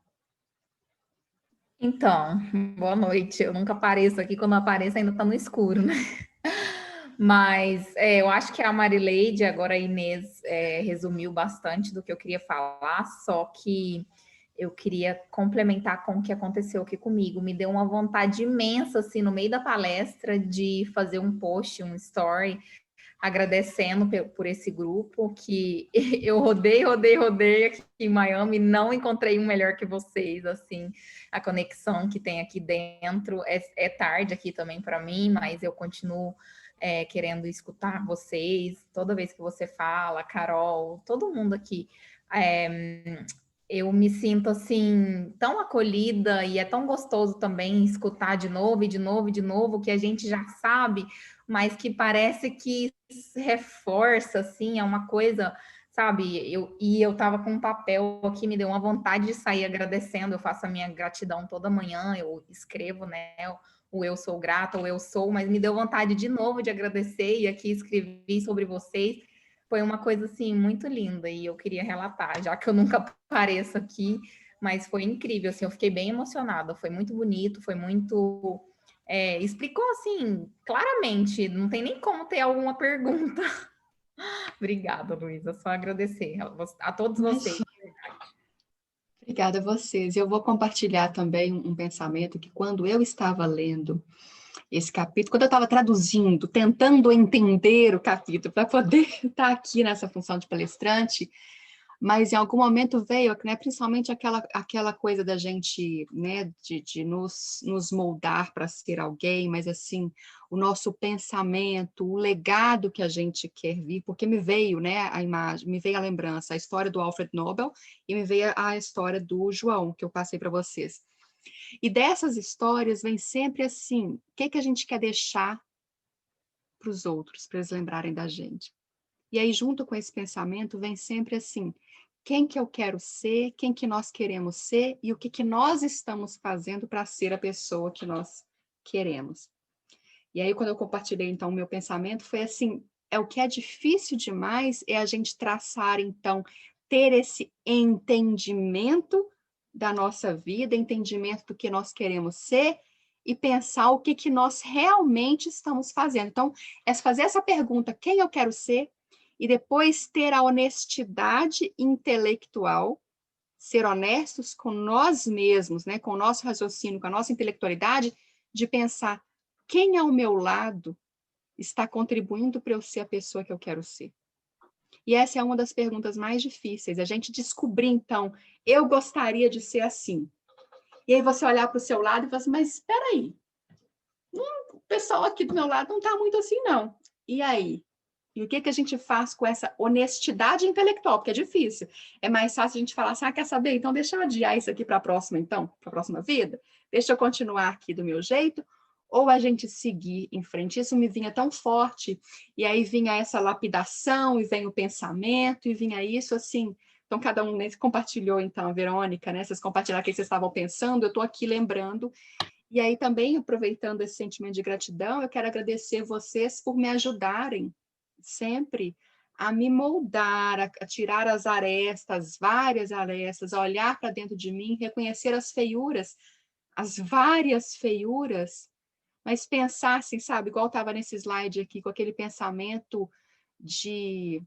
Então, boa noite. Eu nunca apareço aqui, quando apareço ainda está no escuro, né? Mas eu acho que a Marileide, agora a Inês, resumiu bastante do que eu queria falar, só que eu queria complementar com o que aconteceu aqui comigo. Me deu uma vontade imensa, assim, no meio da palestra, de fazer um post, um story, agradecendo por esse grupo, que eu rodei aqui em Miami, não encontrei um melhor que vocês, assim, a conexão que tem aqui dentro. É tarde aqui também para mim, mas eu continuo querendo escutar vocês, toda vez que você fala, Carol, todo mundo aqui, eu me sinto assim, tão acolhida, e é tão gostoso também escutar de novo, e de novo, e de novo, que a gente já sabe, mas que parece que se reforça, assim, é uma coisa, sabe? Eu tava com um papel aqui, me deu uma vontade de sair agradecendo. Eu faço a minha gratidão toda manhã, eu escrevo, né? O eu sou grata, o eu sou, mas me deu vontade de novo de agradecer, e aqui escrevi sobre vocês. Foi uma coisa, assim, muito linda, e eu queria relatar, já que eu nunca apareço aqui, mas foi incrível, assim, eu fiquei bem emocionada, foi muito bonito, foi muito... explicou, assim, claramente, não tem nem como ter alguma pergunta. Obrigada, Luísa, só agradecer a todos vocês. Obrigada a vocês. Eu vou compartilhar também um pensamento que, quando eu estava lendo esse capítulo, quando eu estava traduzindo, tentando entender o capítulo para poder estar aqui nessa função de palestrante, mas em algum momento veio, né, principalmente aquela coisa da gente, né, de nos moldar para ser alguém, mas assim, o nosso pensamento, o legado que a gente quer vir, porque me veio, né, a imagem, me veio a lembrança, a história do Alfred Nobel, e me veio a história do João, que eu passei para vocês. E dessas histórias vem sempre assim, o que a gente quer deixar para os outros, para eles lembrarem da gente. E aí, junto com esse pensamento, vem sempre assim, quem que eu quero ser, quem que nós queremos ser e o que que nós estamos fazendo para ser a pessoa que nós queremos. E aí, quando eu compartilhei, então, o meu pensamento, foi assim, o que é difícil demais é a gente traçar, então, ter esse entendimento da nossa vida, entendimento do que nós queremos ser e pensar o que que nós realmente estamos fazendo. Então, é fazer essa pergunta, quem eu quero ser, e depois ter a honestidade intelectual, ser honestos com nós mesmos, né, com o nosso raciocínio, com a nossa intelectualidade, de pensar quem ao meu lado está contribuindo para eu ser a pessoa que eu quero ser. E essa é uma das perguntas mais difíceis, a gente descobrir, então, eu gostaria de ser assim. E aí você olhar para o seu lado e falar assim, mas espera aí, o pessoal aqui do meu lado não está muito assim, não. E aí? E o que que a gente faz com essa honestidade intelectual? Porque é difícil. É mais fácil a gente falar assim, quer saber? Então deixa eu adiar isso aqui para a próxima, então, para a próxima vida. Deixa eu continuar aqui do meu jeito. Ou a gente seguir em frente. Isso me vinha tão forte. E aí vinha essa lapidação, e vem o pensamento, e vinha isso assim. Então, cada um compartilhou, então, a Verônica, né? Vocês compartilharam o que vocês estavam pensando, eu estou aqui lembrando. E aí também, aproveitando esse sentimento de gratidão, eu quero agradecer vocês por me ajudarem sempre a me moldar, a tirar as arestas, várias arestas, a olhar para dentro de mim, reconhecer as feiuras, as várias feiuras, mas pensar assim, sabe, igual estava nesse slide aqui, com aquele pensamento de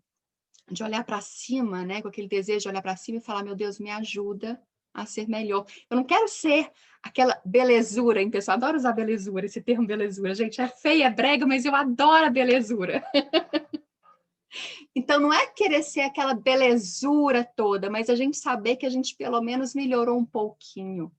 olhar para cima, né, com aquele desejo de olhar para cima e falar, meu Deus, me ajuda a ser melhor. Eu não quero ser aquela belezura, hein, pessoal? Adoro usar belezura, esse termo belezura. Gente, é feia, é brega, mas eu adoro a belezura. Então, não é querer ser aquela belezura toda, mas a gente saber que a gente pelo menos melhorou um pouquinho,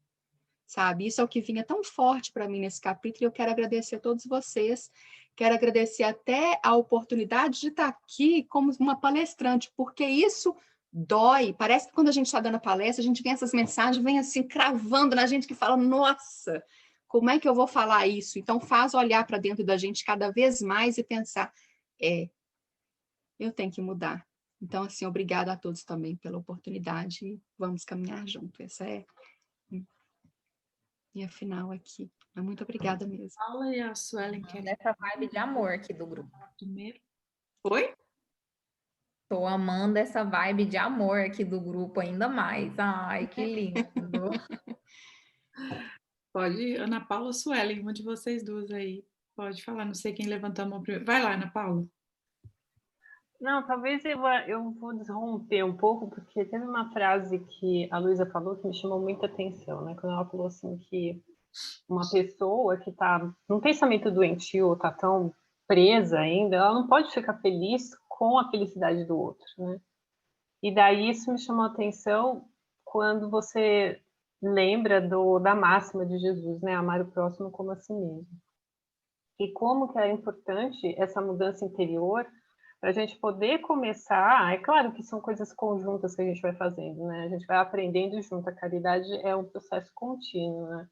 sabe? Isso é o que vinha tão forte para mim nesse capítulo, e eu quero agradecer a todos vocês, quero agradecer até a oportunidade de estar aqui como uma palestrante, porque isso dói, parece que quando a gente está dando a palestra, a gente vê essas mensagens, vem assim, cravando na gente, que fala, nossa, como é que eu vou falar isso? Então, faz olhar para dentro da gente cada vez mais e pensar, eu tenho que mudar. Então, assim, obrigada a todos também pela oportunidade, e vamos caminhar junto. Essa é minha final aqui. Muito obrigada mesmo. Paula e a Suelen querem Nessa vibe de amor aqui do grupo. primeiro. Oi? Tô amando essa vibe de amor aqui do grupo ainda mais. Ai, que lindo. Pode, Ana Paula ou Suelen, uma de vocês duas aí. Pode falar, não sei quem levantou a mão primeiro. Vai lá, Ana Paula. Não, talvez eu vou desromper um pouco, porque teve uma frase que a Luísa falou que me chamou muita atenção, né? Quando ela falou assim que uma pessoa que está num pensamento doentio ou está tão presa ainda, ela não pode ficar feliz com a felicidade do outro, né? E daí isso me chamou a atenção quando você lembra da máxima de Jesus, né? Amar o próximo como a si mesmo. E como que é importante essa mudança interior para a gente poder começar. É claro que são coisas conjuntas que a gente vai fazendo, né? A gente vai aprendendo junto. A caridade é um processo contínuo, né?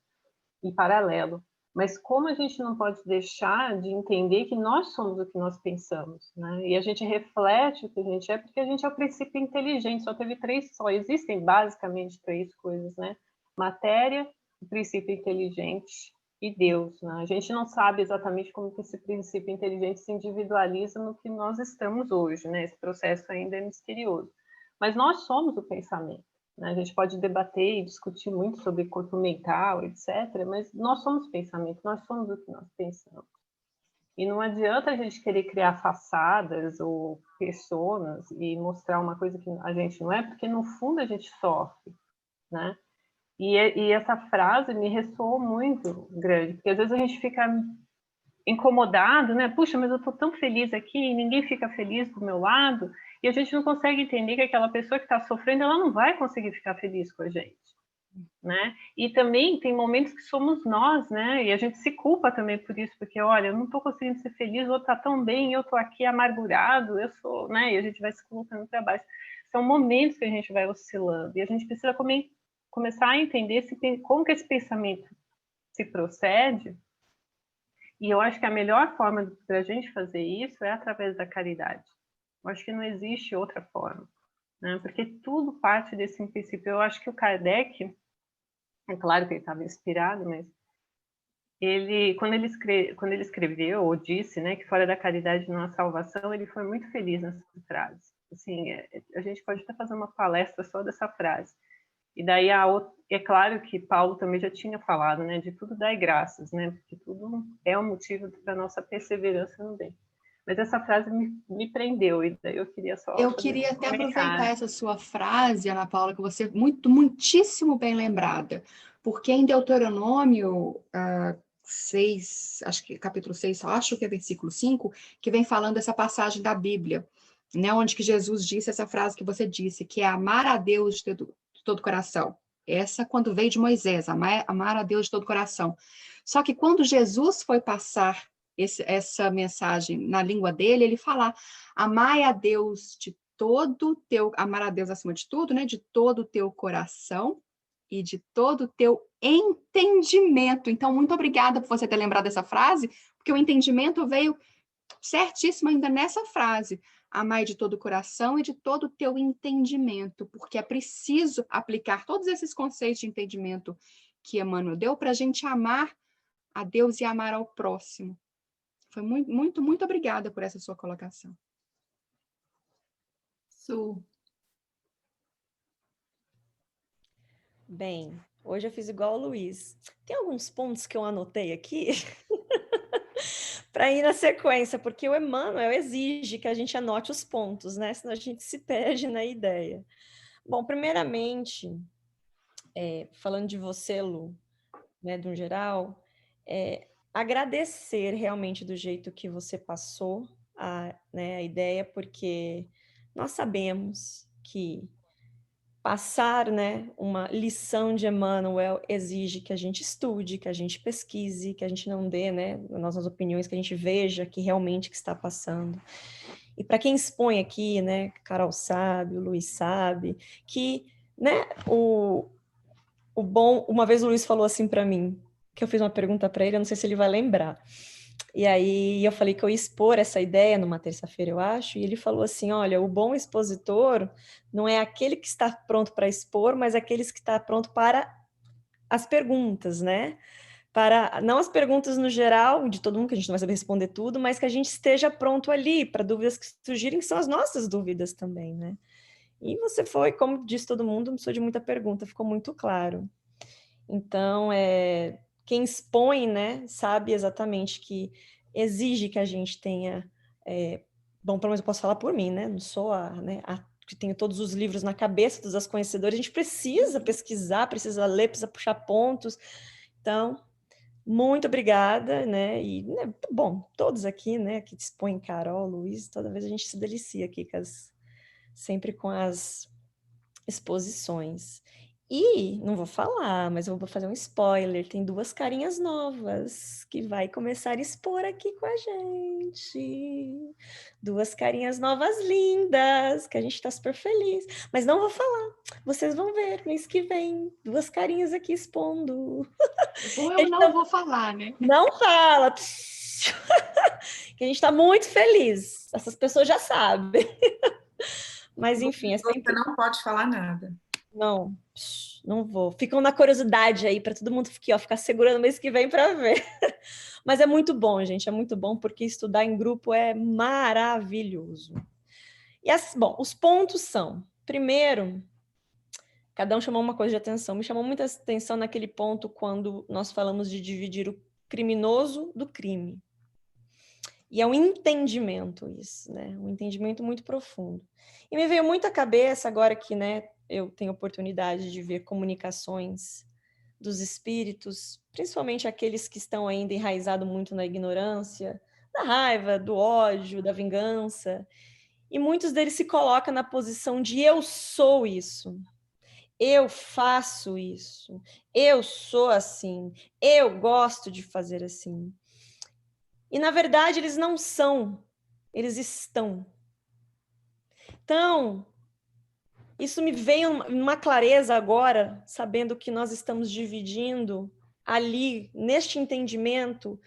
E paralelo. Mas como a gente não pode deixar de entender que nós somos o que nós pensamos, né? E a gente reflete o que a gente é, porque a gente é o princípio inteligente. Só existem basicamente três coisas, né? Matéria, o princípio inteligente e Deus, né? A gente não sabe exatamente como que esse princípio inteligente se individualiza no que nós estamos hoje, né? Esse processo ainda é misterioso. Mas nós somos o pensamento. A gente pode debater e discutir muito sobre corpo mental, etc., mas nós somos pensamento, nós somos o que nós pensamos. E não adianta a gente querer criar façadas ou personas e mostrar uma coisa que a gente não é, porque no fundo a gente sofre, né? E essa frase me ressoou muito grande, porque às vezes a gente fica incomodado, né? Puxa, mas eu estou tão feliz aqui e ninguém fica feliz do meu lado, e a gente não consegue entender que aquela pessoa que está sofrendo, ela não vai conseguir ficar feliz com a gente, né? E também tem momentos que somos nós, né? E a gente se culpa também por isso, porque, olha, eu não estou conseguindo ser feliz, o outro está tão bem, eu estou aqui amargurado, eu sou, né? E a gente vai se colocando para baixo. São momentos que a gente vai oscilando, e a gente precisa começar a entender como que esse pensamento se procede. E eu acho que a melhor forma para a gente fazer isso é através da caridade. Eu acho que não existe outra forma. né? Porque tudo parte desse princípio. Eu acho que o Kardec, é claro que ele estava inspirado, mas quando ele escreveu ou disse, né, que fora da caridade não há salvação, ele foi muito feliz nessa frase. Assim, a gente pode até fazer uma palestra só dessa frase. E daí é claro que Paulo também já tinha falado, né, de tudo dai graças, né, porque tudo é um motivo para nossa perseverança no bem. Mas essa frase me prendeu, e daí eu queria só Eu fazer queria um até comentário. aproveitar essa sua frase, Ana Paula, que você muitíssimo bem lembrada, porque em Deuteronômio 6, acho que capítulo 6, acho que é versículo 5, que vem falando essa passagem da Bíblia, né, onde que Jesus disse essa frase que você disse, que é amar a Deus de todo o coração. Essa quando veio de Moisés, amar a Deus de todo o coração. Só que quando Jesus foi passar essa mensagem na língua dele, ele fala: amai a Deus de todo o teu, amar a Deus acima de tudo, né? De todo o teu coração e de todo o teu entendimento. Então, muito obrigada por você ter lembrado dessa frase, porque o entendimento veio certíssimo ainda nessa frase. Amai de todo o coração e de todo o teu entendimento, porque é preciso aplicar todos esses conceitos de entendimento que Emmanuel deu para a gente amar a Deus e amar ao próximo. Foi muito obrigada por essa sua colocação. Su. Bem, hoje eu fiz igual o Luiz. Tem alguns pontos que eu anotei aqui para ir na sequência, porque o Emmanuel exige que a gente anote os pontos, né? Senão a gente se perde na ideia. Bom, primeiramente, falando de você, Lu, né, de um geral, agradecer realmente do jeito que você passou a ideia, porque nós sabemos que passar, né, uma lição de Emmanuel exige que a gente estude, que a gente pesquise, que a gente não dê, né, nossas opiniões, que a gente veja que realmente que está passando. E para quem expõe aqui, né, Carol sabe, o Luiz sabe, que, né, o bom, uma vez o Luiz falou assim para mim, que eu fiz uma pergunta para ele, eu não sei se ele vai lembrar. E aí eu falei que eu ia expor essa ideia numa terça-feira, eu acho, e ele falou assim, olha, o bom expositor não é aquele que está pronto para expor, mas aquele que está pronto para as perguntas, né? Para, não as perguntas no geral, de todo mundo, que a gente não vai saber responder tudo, mas que a gente esteja pronto ali para dúvidas que surgirem, que são as nossas dúvidas também, né? E você foi, como disse todo mundo, não sou de muita pergunta, ficou muito claro. Então, quem expõe, né, sabe exatamente que exige que a gente tenha... bom, pelo menos eu posso falar por mim, né? Não sou a que tenho todos os livros na cabeça, todas as conhecedoras. A gente precisa pesquisar, precisa ler, precisa puxar pontos. Então, muito obrigada, né? E, né, bom, todos aqui, né, que dispõem, Carol, Luiz, toda vez a gente se delicia aqui, sempre com as exposições. E, não vou falar, mas eu vou fazer um spoiler, tem 2 carinhas novas que vai começar a expor aqui com a gente. 2 carinhas novas lindas, que a gente está super feliz. Mas não vou falar, vocês vão ver mês que vem, 2 carinhas aqui expondo. Ou eu não vou falar, né? Não fala! Que a gente está muito feliz, essas pessoas já sabem. Mas, enfim, é sempre... Você não pode falar nada. Não vou. Ficam na curiosidade aí, para todo mundo ficar segurando o mês que vem para ver. Mas é muito bom, gente, é muito bom, porque estudar em grupo é maravilhoso. E, bom, os pontos são, primeiro, cada um chamou uma coisa de atenção. Me chamou muita atenção naquele ponto quando nós falamos de dividir o criminoso do crime. E é um entendimento isso, né? Um entendimento muito profundo. E me veio muito à cabeça agora que, né, eu tenho oportunidade de ver comunicações dos espíritos, principalmente aqueles que estão ainda enraizados muito na ignorância, da raiva, do ódio, da vingança. E muitos deles se colocam na posição de eu sou isso, eu faço isso, eu sou assim, eu gosto de fazer assim. E, na verdade, eles não são, eles estão. Então, isso me veio uma clareza agora, sabendo que nós estamos dividindo ali, neste entendimento,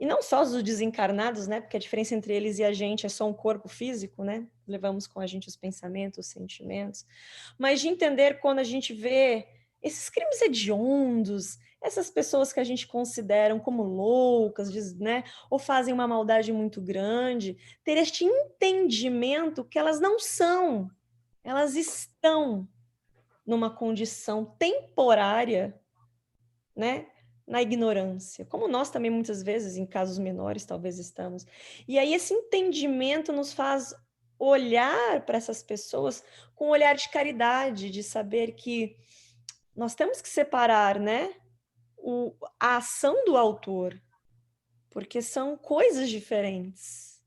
e não só os desencarnados, né? Porque a diferença entre eles e a gente é só um corpo físico, né? Levamos com a gente os pensamentos, os sentimentos, mas de entender quando a gente vê esses crimes hediondos, essas pessoas que a gente considera como loucas, né? Ou fazem uma maldade muito grande, ter este entendimento que elas não são, elas estão numa condição temporária, né? Na ignorância, como nós também muitas vezes, em casos menores, talvez estamos. E aí esse entendimento nos faz olhar para essas pessoas com um olhar de caridade, de saber que nós temos que separar, né, a ação do autor, porque são coisas diferentes.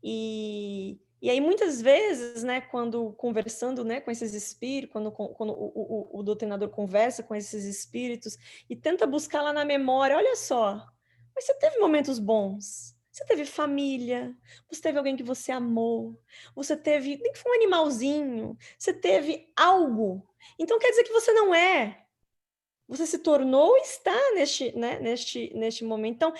E aí, muitas vezes, né, quando conversando, né, com esses espíritos, quando o doutrinador conversa com esses espíritos e tenta buscar lá na memória, olha só, mas você teve momentos bons, você teve família, você teve alguém que você amou, você teve, nem que foi um animalzinho, você teve algo. Então, quer dizer que você não é. Você se tornou e está neste momento. Então,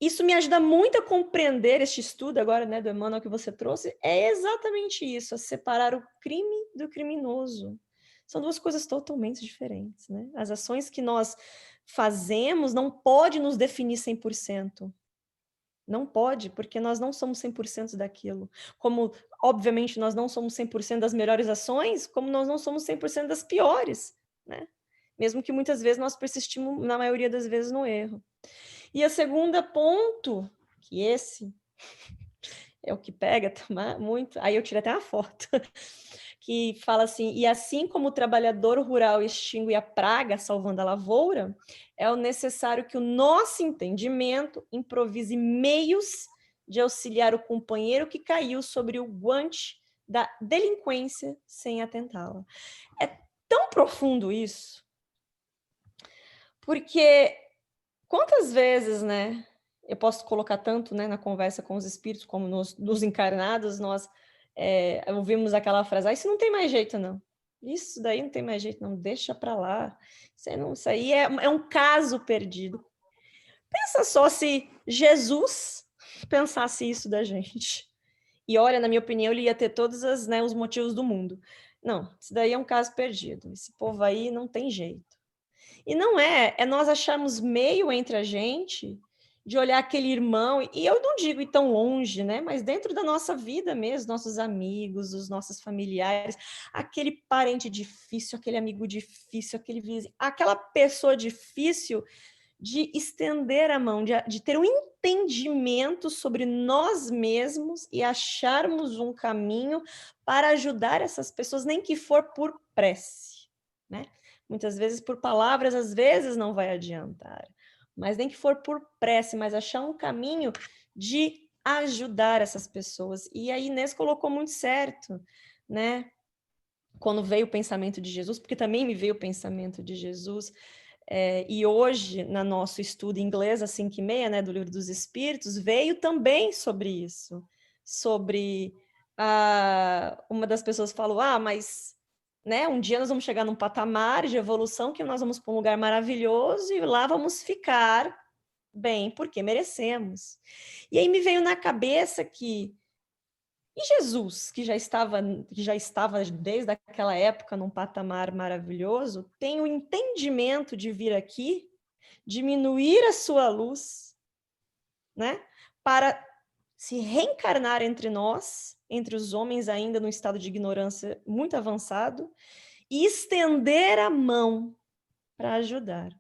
isso me ajuda muito a compreender este estudo agora, né, do Emmanuel que você trouxe, é exatamente isso, a separar o crime do criminoso. São duas coisas totalmente diferentes, né? As ações que nós fazemos não pode nos definir 100%. Não pode, porque nós não somos 100% daquilo. Como, obviamente, nós não somos 100% das melhores ações, como nós não somos 100% das piores, né? Mesmo que muitas vezes nós persistimos, na maioria das vezes, no erro. E a segunda ponto, que esse é o que pega muito, aí eu tirei até uma foto, que fala assim, e assim como o trabalhador rural extingue a praga salvando a lavoura, é o necessário que o nosso entendimento improvise meios de auxiliar o companheiro que caiu sobre o guante da delinquência sem atentá-la. É tão profundo isso, porque quantas vezes, né, eu posso colocar tanto, né, na conversa com os espíritos como nos encarnados, nós ouvimos aquela frase, isso não tem mais jeito, não. Isso daí não tem mais jeito, não. Deixa para lá. Isso aí é um caso perdido. Pensa só se Jesus pensasse isso da gente. E olha, na minha opinião, ele ia ter todos os motivos do mundo. Não, isso daí é um caso perdido. Esse povo aí não tem jeito. E não é nós acharmos meio entre a gente de olhar aquele irmão, e eu não digo ir tão longe, né? Mas dentro da nossa vida mesmo, nossos amigos, os nossos familiares, aquele parente difícil, aquele amigo difícil, aquele vizinho, aquela pessoa difícil, de estender a mão, de ter um entendimento sobre nós mesmos e acharmos um caminho para ajudar essas pessoas, nem que for por prece, né? Muitas vezes por palavras, às vezes não vai adiantar, mas nem que for por prece, mas achar um caminho de ajudar essas pessoas. E aí Inês colocou muito certo, né? Quando veio o pensamento de Jesus, porque também me veio o pensamento de Jesus, e hoje, no nosso estudo em inglês, às 5h30, né, do Livro dos Espíritos, veio também sobre isso, sobre uma das pessoas falou, mas né, um dia nós vamos chegar num patamar de evolução que nós vamos para um lugar maravilhoso e lá vamos ficar bem, porque merecemos. E aí me veio na cabeça que e Jesus, que já estava desde aquela época num patamar maravilhoso, tem o entendimento de vir aqui, diminuir a sua luz, né, para se reencarnar entre nós, entre os homens ainda num estado de ignorância muito avançado, e estender a mão para ajudar.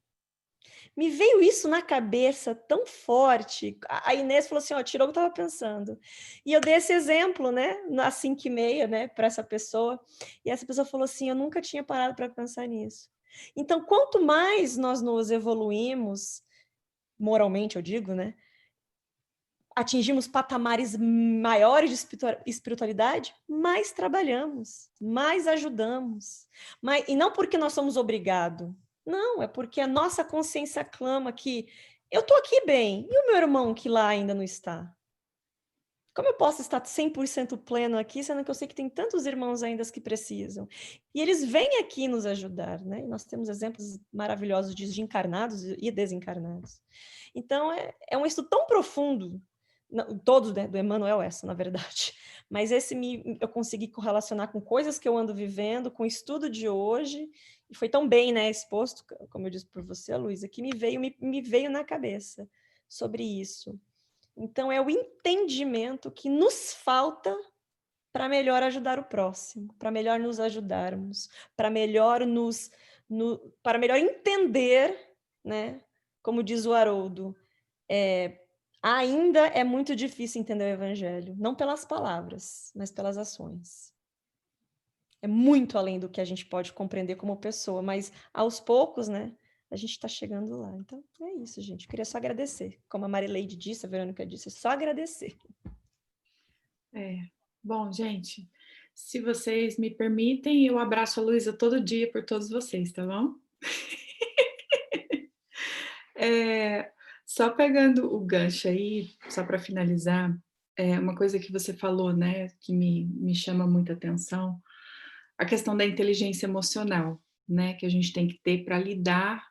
Me veio isso na cabeça tão forte. A Inês falou assim, tirou o que eu estava pensando. E eu dei esse exemplo, né, às 5h30, né, para essa pessoa. E essa pessoa falou assim, eu nunca tinha parado para pensar nisso. Então, quanto mais nós nos evoluímos, moralmente eu digo, né, atingimos patamares maiores de espiritualidade, mais trabalhamos, mais ajudamos. E não porque nós somos obrigados. Não, é porque a nossa consciência clama que eu estou aqui bem, e o meu irmão que lá ainda não está? Como eu posso estar 100% pleno aqui, sendo que eu sei que tem tantos irmãos ainda que precisam? E eles vêm aqui nos ajudar, né? E nós temos exemplos maravilhosos de encarnados e desencarnados. Então, é um estudo tão profundo, todos, né, do Emmanuel essa, na verdade, mas esse eu consegui correlacionar com coisas que eu ando vivendo, com o estudo de hoje, e foi tão bem, né, exposto, como eu disse por você, Luísa, que me veio na cabeça sobre isso. Então, é o entendimento que nos falta para melhor ajudar o próximo, para melhor nos ajudarmos, para melhor para melhor entender, né? Como diz o Haroldo, ainda é muito difícil entender o Evangelho, não pelas palavras, mas pelas ações. É muito além do que a gente pode compreender como pessoa, mas aos poucos, né? A gente está chegando lá. Então, é isso, gente. Eu queria só agradecer. Como a Marileide disse, a Verônica disse, só agradecer. Bom, gente, se vocês me permitem, eu abraço a Luísa todo dia por todos vocês, tá bom? Só pegando o gancho aí, só para finalizar, uma coisa que você falou, né, que me chama muita atenção, a questão da inteligência emocional, né, que a gente tem que ter para lidar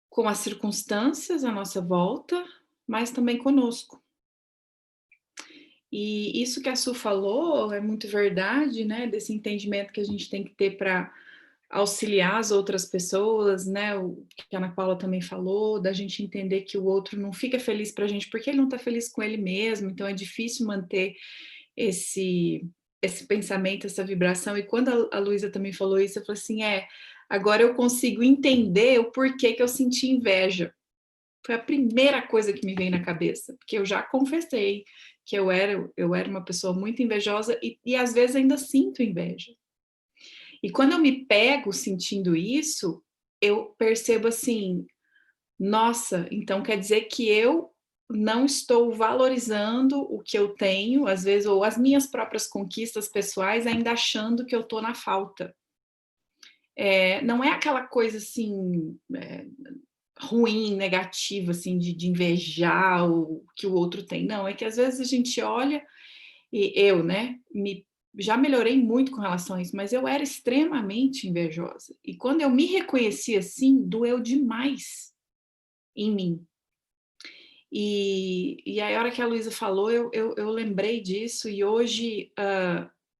com as circunstâncias à nossa volta, mas também conosco. E isso que a Su falou é muito verdade, né, desse entendimento que a gente tem que ter para auxiliar as outras pessoas, né, o que a Ana Paula também falou, da gente entender que o outro não fica feliz para a gente porque ele não está feliz com ele mesmo, então é difícil manter esse pensamento, essa vibração. E quando a Luísa também falou isso, eu falei assim, agora eu consigo entender o porquê que eu senti inveja. Foi a primeira coisa que me veio na cabeça, porque eu já confessei que eu era uma pessoa muito invejosa e às vezes ainda sinto inveja. E quando eu me pego sentindo isso, eu percebo assim, nossa, então quer dizer que eu não estou valorizando o que eu tenho, às vezes, ou as minhas próprias conquistas pessoais, ainda achando que eu estou na falta. Não é aquela coisa assim, ruim, negativa, assim, de invejar o que o outro tem. Não, é que às vezes a gente olha, e eu, né, já melhorei muito com relação a isso, mas eu era extremamente invejosa. E quando eu me reconheci assim, doeu demais em mim. E aí, a hora que a Luísa falou, eu lembrei disso, e hoje,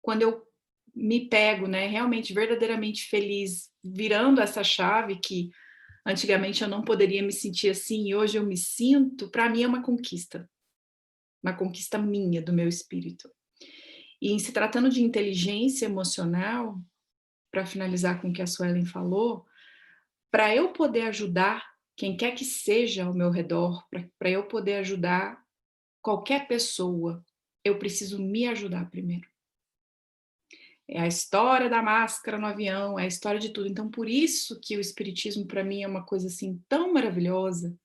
quando eu me pego, né, realmente, verdadeiramente feliz, virando essa chave que antigamente eu não poderia me sentir assim, e hoje eu me sinto, para mim é uma conquista minha, do meu espírito. E em se tratando de inteligência emocional, para finalizar com o que a Suelen falou, para eu poder ajudar quem quer que seja ao meu redor, para eu poder ajudar qualquer pessoa, eu preciso me ajudar primeiro. É a história da máscara no avião, é a história de tudo. Então, por isso que o Espiritismo, para mim, é uma coisa assim tão maravilhosa,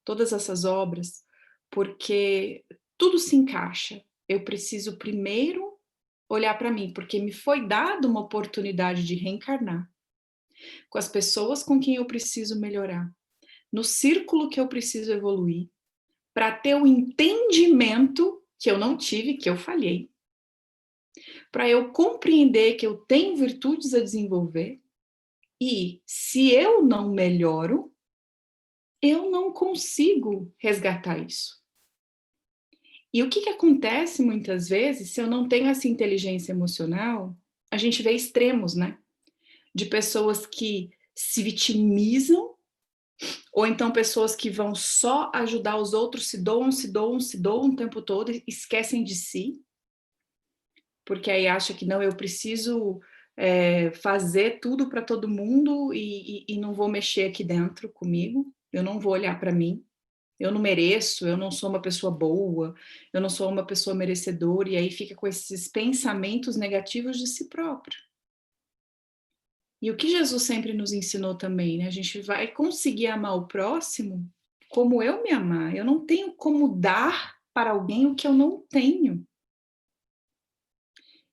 todas essas obras, porque tudo se encaixa. Eu preciso primeiro olhar para mim, porque me foi dada uma oportunidade de reencarnar com as pessoas com quem eu preciso melhorar, no círculo que eu preciso evoluir, para ter o entendimento que eu não tive, que eu falhei, para eu compreender que eu tenho virtudes a desenvolver, e se eu não melhoro, eu não consigo resgatar isso. E o que acontece muitas vezes, se eu não tenho essa inteligência emocional, a gente vê extremos, né? De pessoas que se vitimizam, ou então pessoas que vão só ajudar os outros, se doam o tempo todo e esquecem de si, porque aí acha que não, eu preciso fazer tudo para todo mundo e não vou mexer aqui dentro comigo, eu não vou olhar para mim, eu não mereço, eu não sou uma pessoa boa, eu não sou uma pessoa merecedora, e aí fica com esses pensamentos negativos de si próprio. E o que Jesus sempre nos ensinou também, né? A gente vai conseguir amar o próximo como eu me amar. Eu não tenho como dar para alguém o que eu não tenho.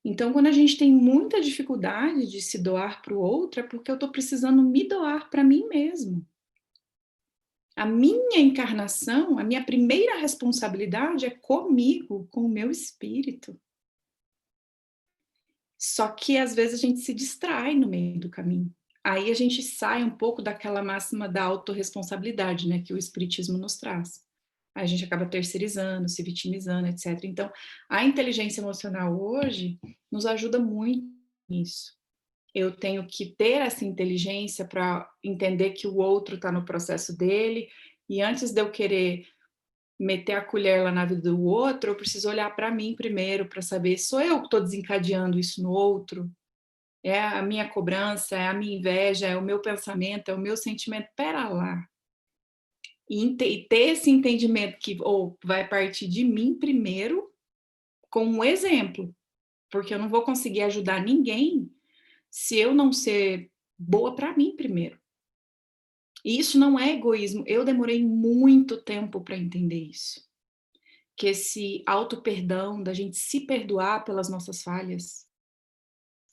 Então, quando a gente tem muita dificuldade de se doar para o outro, é porque eu estou precisando me doar para mim mesmo. A minha encarnação, a minha primeira responsabilidade é comigo, com o meu espírito. Só que às vezes a gente se distrai no meio do caminho. Aí a gente sai um pouco daquela máxima da autorresponsabilidade, né, que o espiritismo nos traz. Aí a gente acaba terceirizando, se vitimizando, etc. Então, a inteligência emocional hoje nos ajuda muito nisso. Eu tenho que ter essa inteligência para entender que o outro está no processo dele, e antes de eu querer meter a colher lá na vida do outro, eu preciso olhar para mim primeiro, para saber, sou eu que estou desencadeando isso no outro? É a minha cobrança, é a minha inveja, é o meu pensamento, é o meu sentimento? Pera lá. E ter esse entendimento que vai partir de mim primeiro, com um exemplo, porque eu não vou conseguir ajudar ninguém se eu não ser boa para mim primeiro. E isso não é egoísmo. Eu demorei muito tempo para entender isso. Que esse auto-perdão, da gente se perdoar pelas nossas falhas,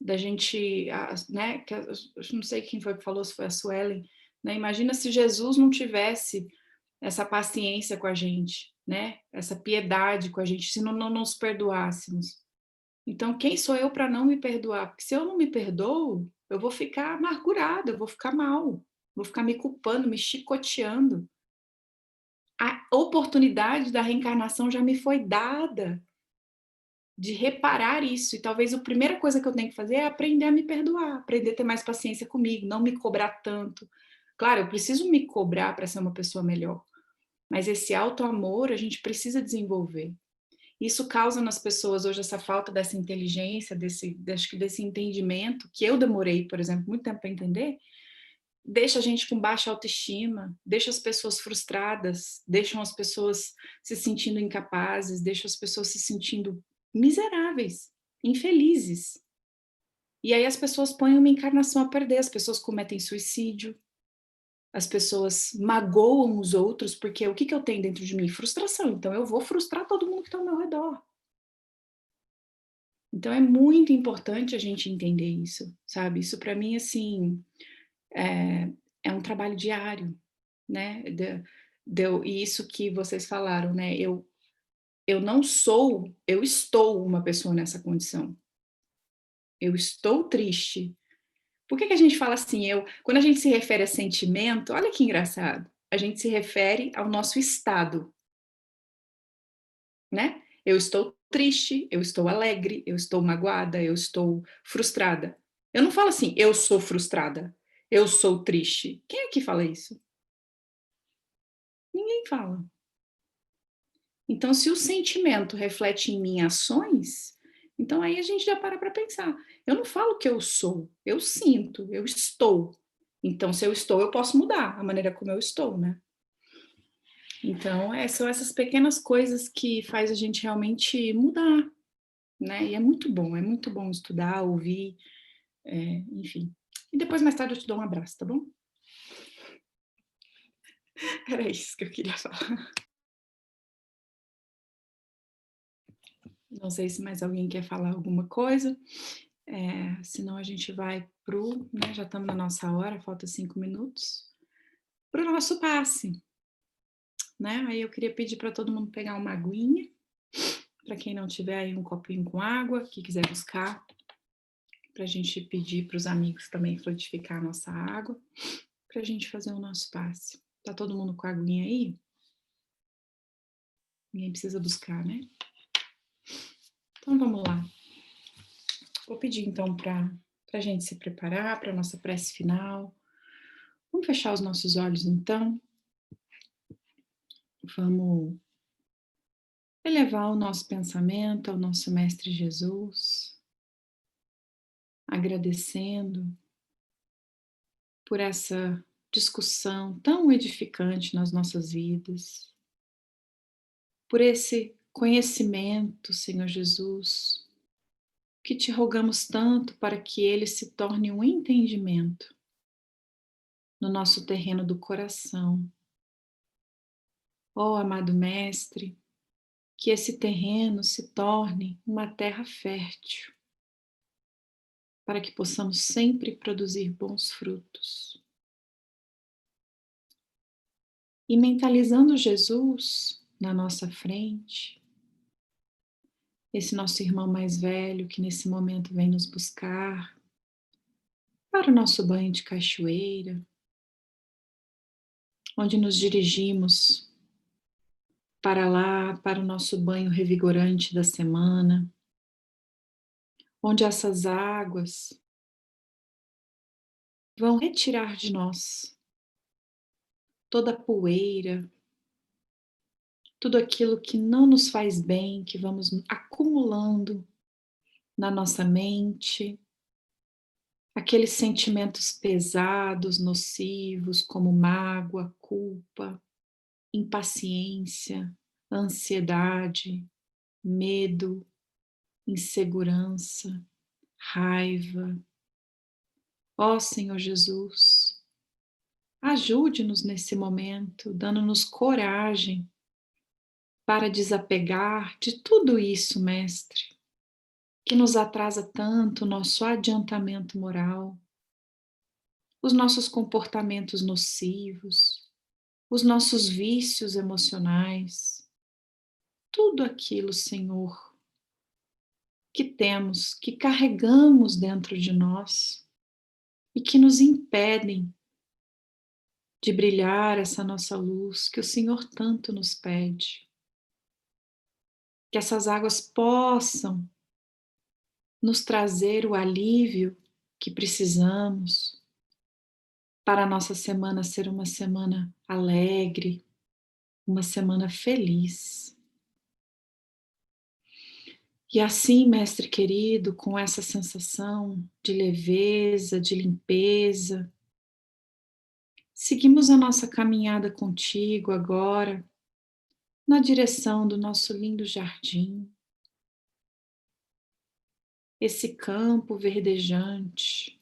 da gente, né, que eu não sei quem foi que falou, se foi a Suelen, né? Imagina se Jesus não tivesse essa paciência com a gente, né? Essa piedade com a gente, se não nos perdoássemos. Então, quem sou eu para não me perdoar? Porque se eu não me perdoo, eu vou ficar amargurada, eu vou ficar mal, vou ficar me culpando, me chicoteando. A oportunidade da reencarnação já me foi dada de reparar isso. E talvez a primeira coisa que eu tenho que fazer é aprender a me perdoar, aprender a ter mais paciência comigo, não me cobrar tanto. Claro, eu preciso me cobrar para ser uma pessoa melhor, mas esse auto-amor a gente precisa desenvolver. Isso causa nas pessoas hoje essa falta dessa inteligência, desse entendimento, que eu demorei, por exemplo, muito tempo para entender, deixa a gente com baixa autoestima, deixa as pessoas frustradas, deixam as pessoas se sentindo incapazes, deixa as pessoas se sentindo miseráveis, infelizes. E aí as pessoas põem uma encarnação a perder, as pessoas cometem suicídio, as pessoas magoam os outros, porque o que eu tenho dentro de mim? Frustração. Então eu vou frustrar todo mundo que está ao meu redor. Então é muito importante a gente entender isso, sabe? Isso para mim, assim, é um trabalho diário, né? E isso que vocês falaram, né? Eu não sou, eu estou uma pessoa nessa condição. Eu estou triste. Por que a gente fala assim? Quando a gente se refere a sentimento, olha que engraçado. A gente se refere ao nosso estado, né? Eu estou triste, eu estou alegre, eu estou magoada, eu estou frustrada. Eu não falo assim, eu sou frustrada, eu sou triste. Quem é que fala isso? Ninguém fala. Então, se o sentimento reflete em mim ações, então aí a gente já para pensar. Eu não falo que eu sou, eu sinto, eu estou. Então, se eu estou, eu posso mudar a maneira como eu estou, né? Então, são essas pequenas coisas que faz a gente realmente mudar, né? E é muito bom estudar, ouvir, enfim. E depois, mais tarde, eu te dou um abraço, tá bom? Era isso que eu queria falar. Não sei se mais alguém quer falar alguma coisa. Senão a gente vai pro, né, já estamos na nossa hora, falta 5 minutos, para o nosso passe, né? Aí eu queria pedir para todo mundo pegar uma aguinha, para quem não tiver aí um copinho com água, que quiser buscar, para a gente pedir para os amigos também frutificar a nossa água, para a gente fazer o nosso passe. Tá todo mundo com a aguinha aí? Ninguém precisa buscar, né? Então vamos lá. Vou pedir então para a gente se preparar para a nossa prece final. Vamos fechar os nossos olhos então. Vamos elevar o nosso pensamento ao nosso Mestre Jesus, agradecendo por essa discussão tão edificante nas nossas vidas, por esse conhecimento, Senhor Jesus, que te rogamos tanto para que ele se torne um entendimento no nosso terreno do coração. Ó amado Mestre, que esse terreno se torne uma terra fértil, para que possamos sempre produzir bons frutos. E mentalizando Jesus na nossa frente, esse nosso irmão mais velho que nesse momento vem nos buscar para o nosso banho de cachoeira, onde nos dirigimos para lá, para o nosso banho revigorante da semana, onde essas águas vão retirar de nós toda a poeira, tudo aquilo que não nos faz bem, que vamos acumulando na nossa mente, aqueles sentimentos pesados, nocivos, como mágoa, culpa, impaciência, ansiedade, medo, insegurança, raiva. Ó Senhor Jesus, ajude-nos nesse momento, dando-nos coragem para desapegar de tudo isso, Mestre, que nos atrasa tanto o nosso adiantamento moral, os nossos comportamentos nocivos, os nossos vícios emocionais, tudo aquilo, Senhor, que temos, que carregamos dentro de nós e que nos impedem de brilhar essa nossa luz que o Senhor tanto nos pede. Que essas águas possam nos trazer o alívio que precisamos para a nossa semana ser uma semana alegre, uma semana feliz. E assim, Mestre querido, com essa sensação de leveza, de limpeza, seguimos a nossa caminhada contigo agora, na direção do nosso lindo jardim, esse campo verdejante,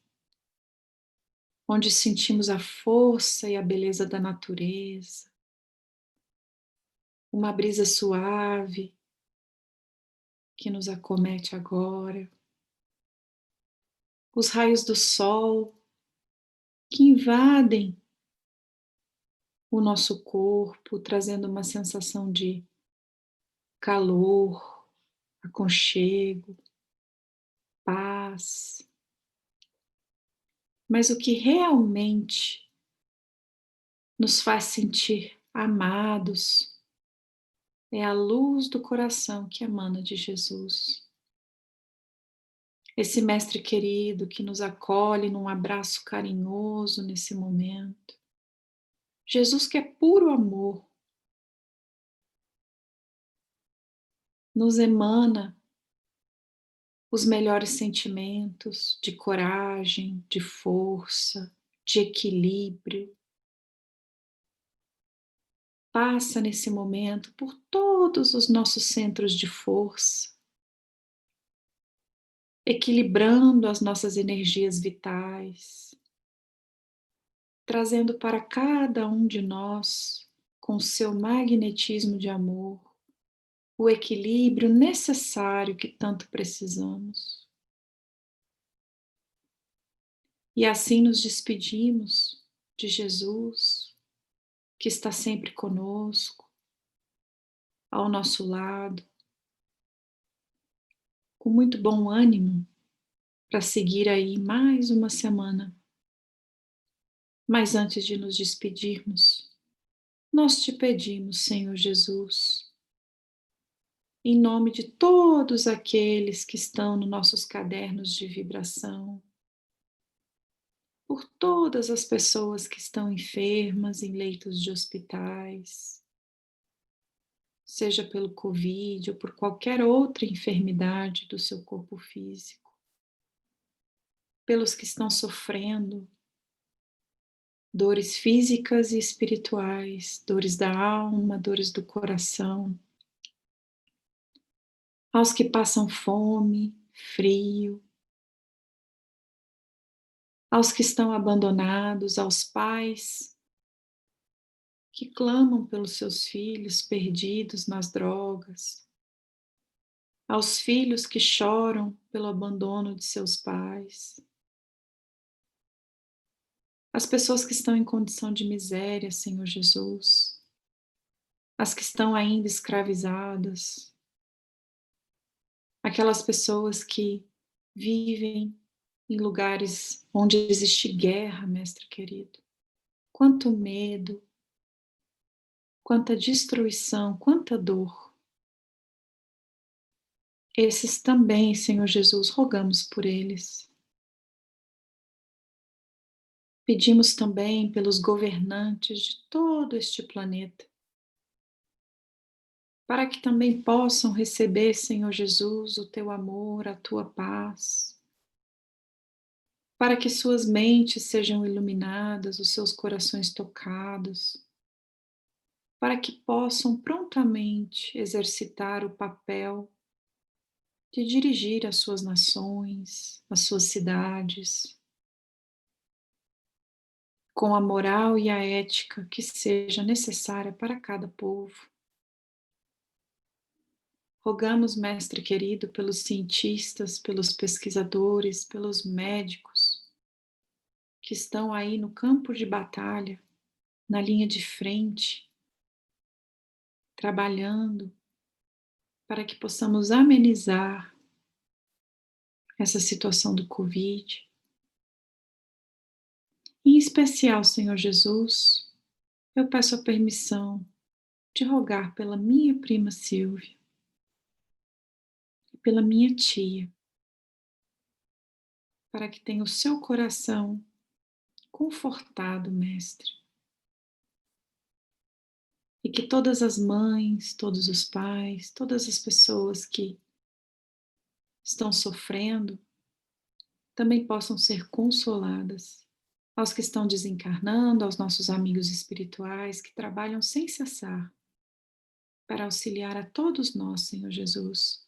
onde sentimos a força e a beleza da natureza, uma brisa suave que nos acomete agora, os raios do sol que invadem o nosso corpo, trazendo uma sensação de calor, aconchego, paz. Mas o que realmente nos faz sentir amados é a luz do coração que emana de Jesus. Esse mestre querido que nos acolhe num abraço carinhoso nesse momento. Jesus que é puro amor, nos emana os melhores sentimentos de coragem, de força, de equilíbrio. Passa nesse momento por todos os nossos centros de força, equilibrando as nossas energias vitais, trazendo para cada um de nós, com seu magnetismo de amor, o equilíbrio necessário que tanto precisamos. E assim nos despedimos de Jesus, que está sempre conosco, ao nosso lado, com muito bom ânimo para seguir aí mais uma semana. Mas antes de nos despedirmos, nós te pedimos, Senhor Jesus, em nome de todos aqueles que estão nos nossos cadernos de vibração, por todas as pessoas que estão enfermas em leitos de hospitais, seja pelo Covid ou por qualquer outra enfermidade do seu corpo físico, pelos que estão sofrendo dores físicas e espirituais, dores da alma, dores do coração, aos que passam fome, frio, aos que estão abandonados, aos pais que clamam pelos seus filhos perdidos nas drogas, aos filhos que choram pelo abandono de seus pais, as pessoas que estão em condição de miséria, Senhor Jesus, as que estão ainda escravizadas, aquelas pessoas que vivem em lugares onde existe guerra, Mestre querido. Quanto medo, quanta destruição, quanta dor. Esses também, Senhor Jesus, rogamos por eles. Pedimos também pelos governantes de todo este planeta, para que também possam receber, Senhor Jesus, o teu amor, a tua paz, para que suas mentes sejam iluminadas, os seus corações tocados, para que possam prontamente exercitar o papel de dirigir as suas nações, as suas cidades, com a moral e a ética que seja necessária para cada povo. Rogamos, Mestre querido, pelos cientistas, pelos pesquisadores, pelos médicos que estão aí no campo de batalha, na linha de frente, trabalhando para que possamos amenizar essa situação do Covid. Em especial, Senhor Jesus, eu peço a permissão de rogar pela minha prima Silvia e pela minha tia, para que tenha o seu coração confortado, Mestre. E que todas as mães, todos os pais, todas as pessoas que estão sofrendo também possam ser consoladas. Aos que estão desencarnando, aos nossos amigos espirituais que trabalham sem cessar para auxiliar a todos nós, Senhor Jesus.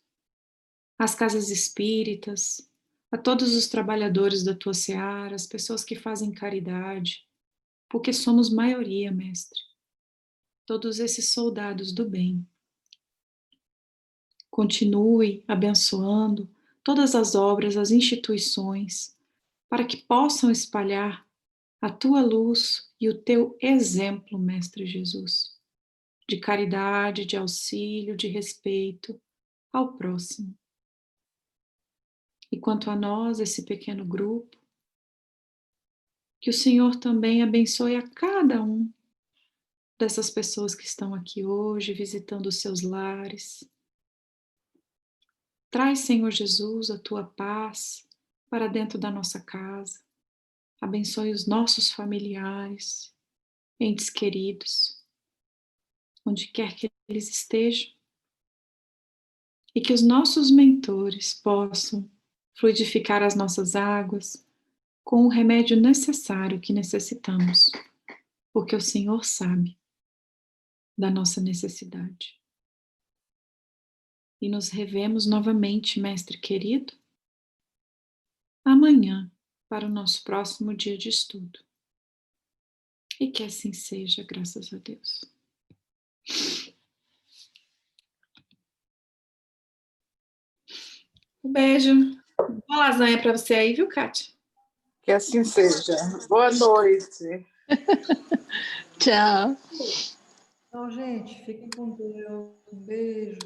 Às casas espíritas, a todos os trabalhadores da tua seara, as pessoas que fazem caridade, porque somos maioria, Mestre. Todos esses soldados do bem. Continue abençoando todas as obras, as instituições, para que possam espalhar a tua luz e o teu exemplo, Mestre Jesus, de caridade, de auxílio, de respeito ao próximo. E quanto a nós, esse pequeno grupo, que o Senhor também abençoe a cada um dessas pessoas que estão aqui hoje, visitando os seus lares. Traz, Senhor Jesus, a tua paz para dentro da nossa casa. Abençoe os nossos familiares, entes queridos, onde quer que eles estejam. E que os nossos mentores possam fluidificar as nossas águas com o remédio necessário que necessitamos, porque o Senhor sabe da nossa necessidade. E nos revemos novamente, Mestre querido, amanhã, para o nosso próximo dia de estudo. E que assim seja, graças a Deus. Um beijo. Boa lasanha para você aí, viu, Kátia? Que assim seja. Boa noite. Tchau. Então, gente, fiquem com Deus. Um beijo.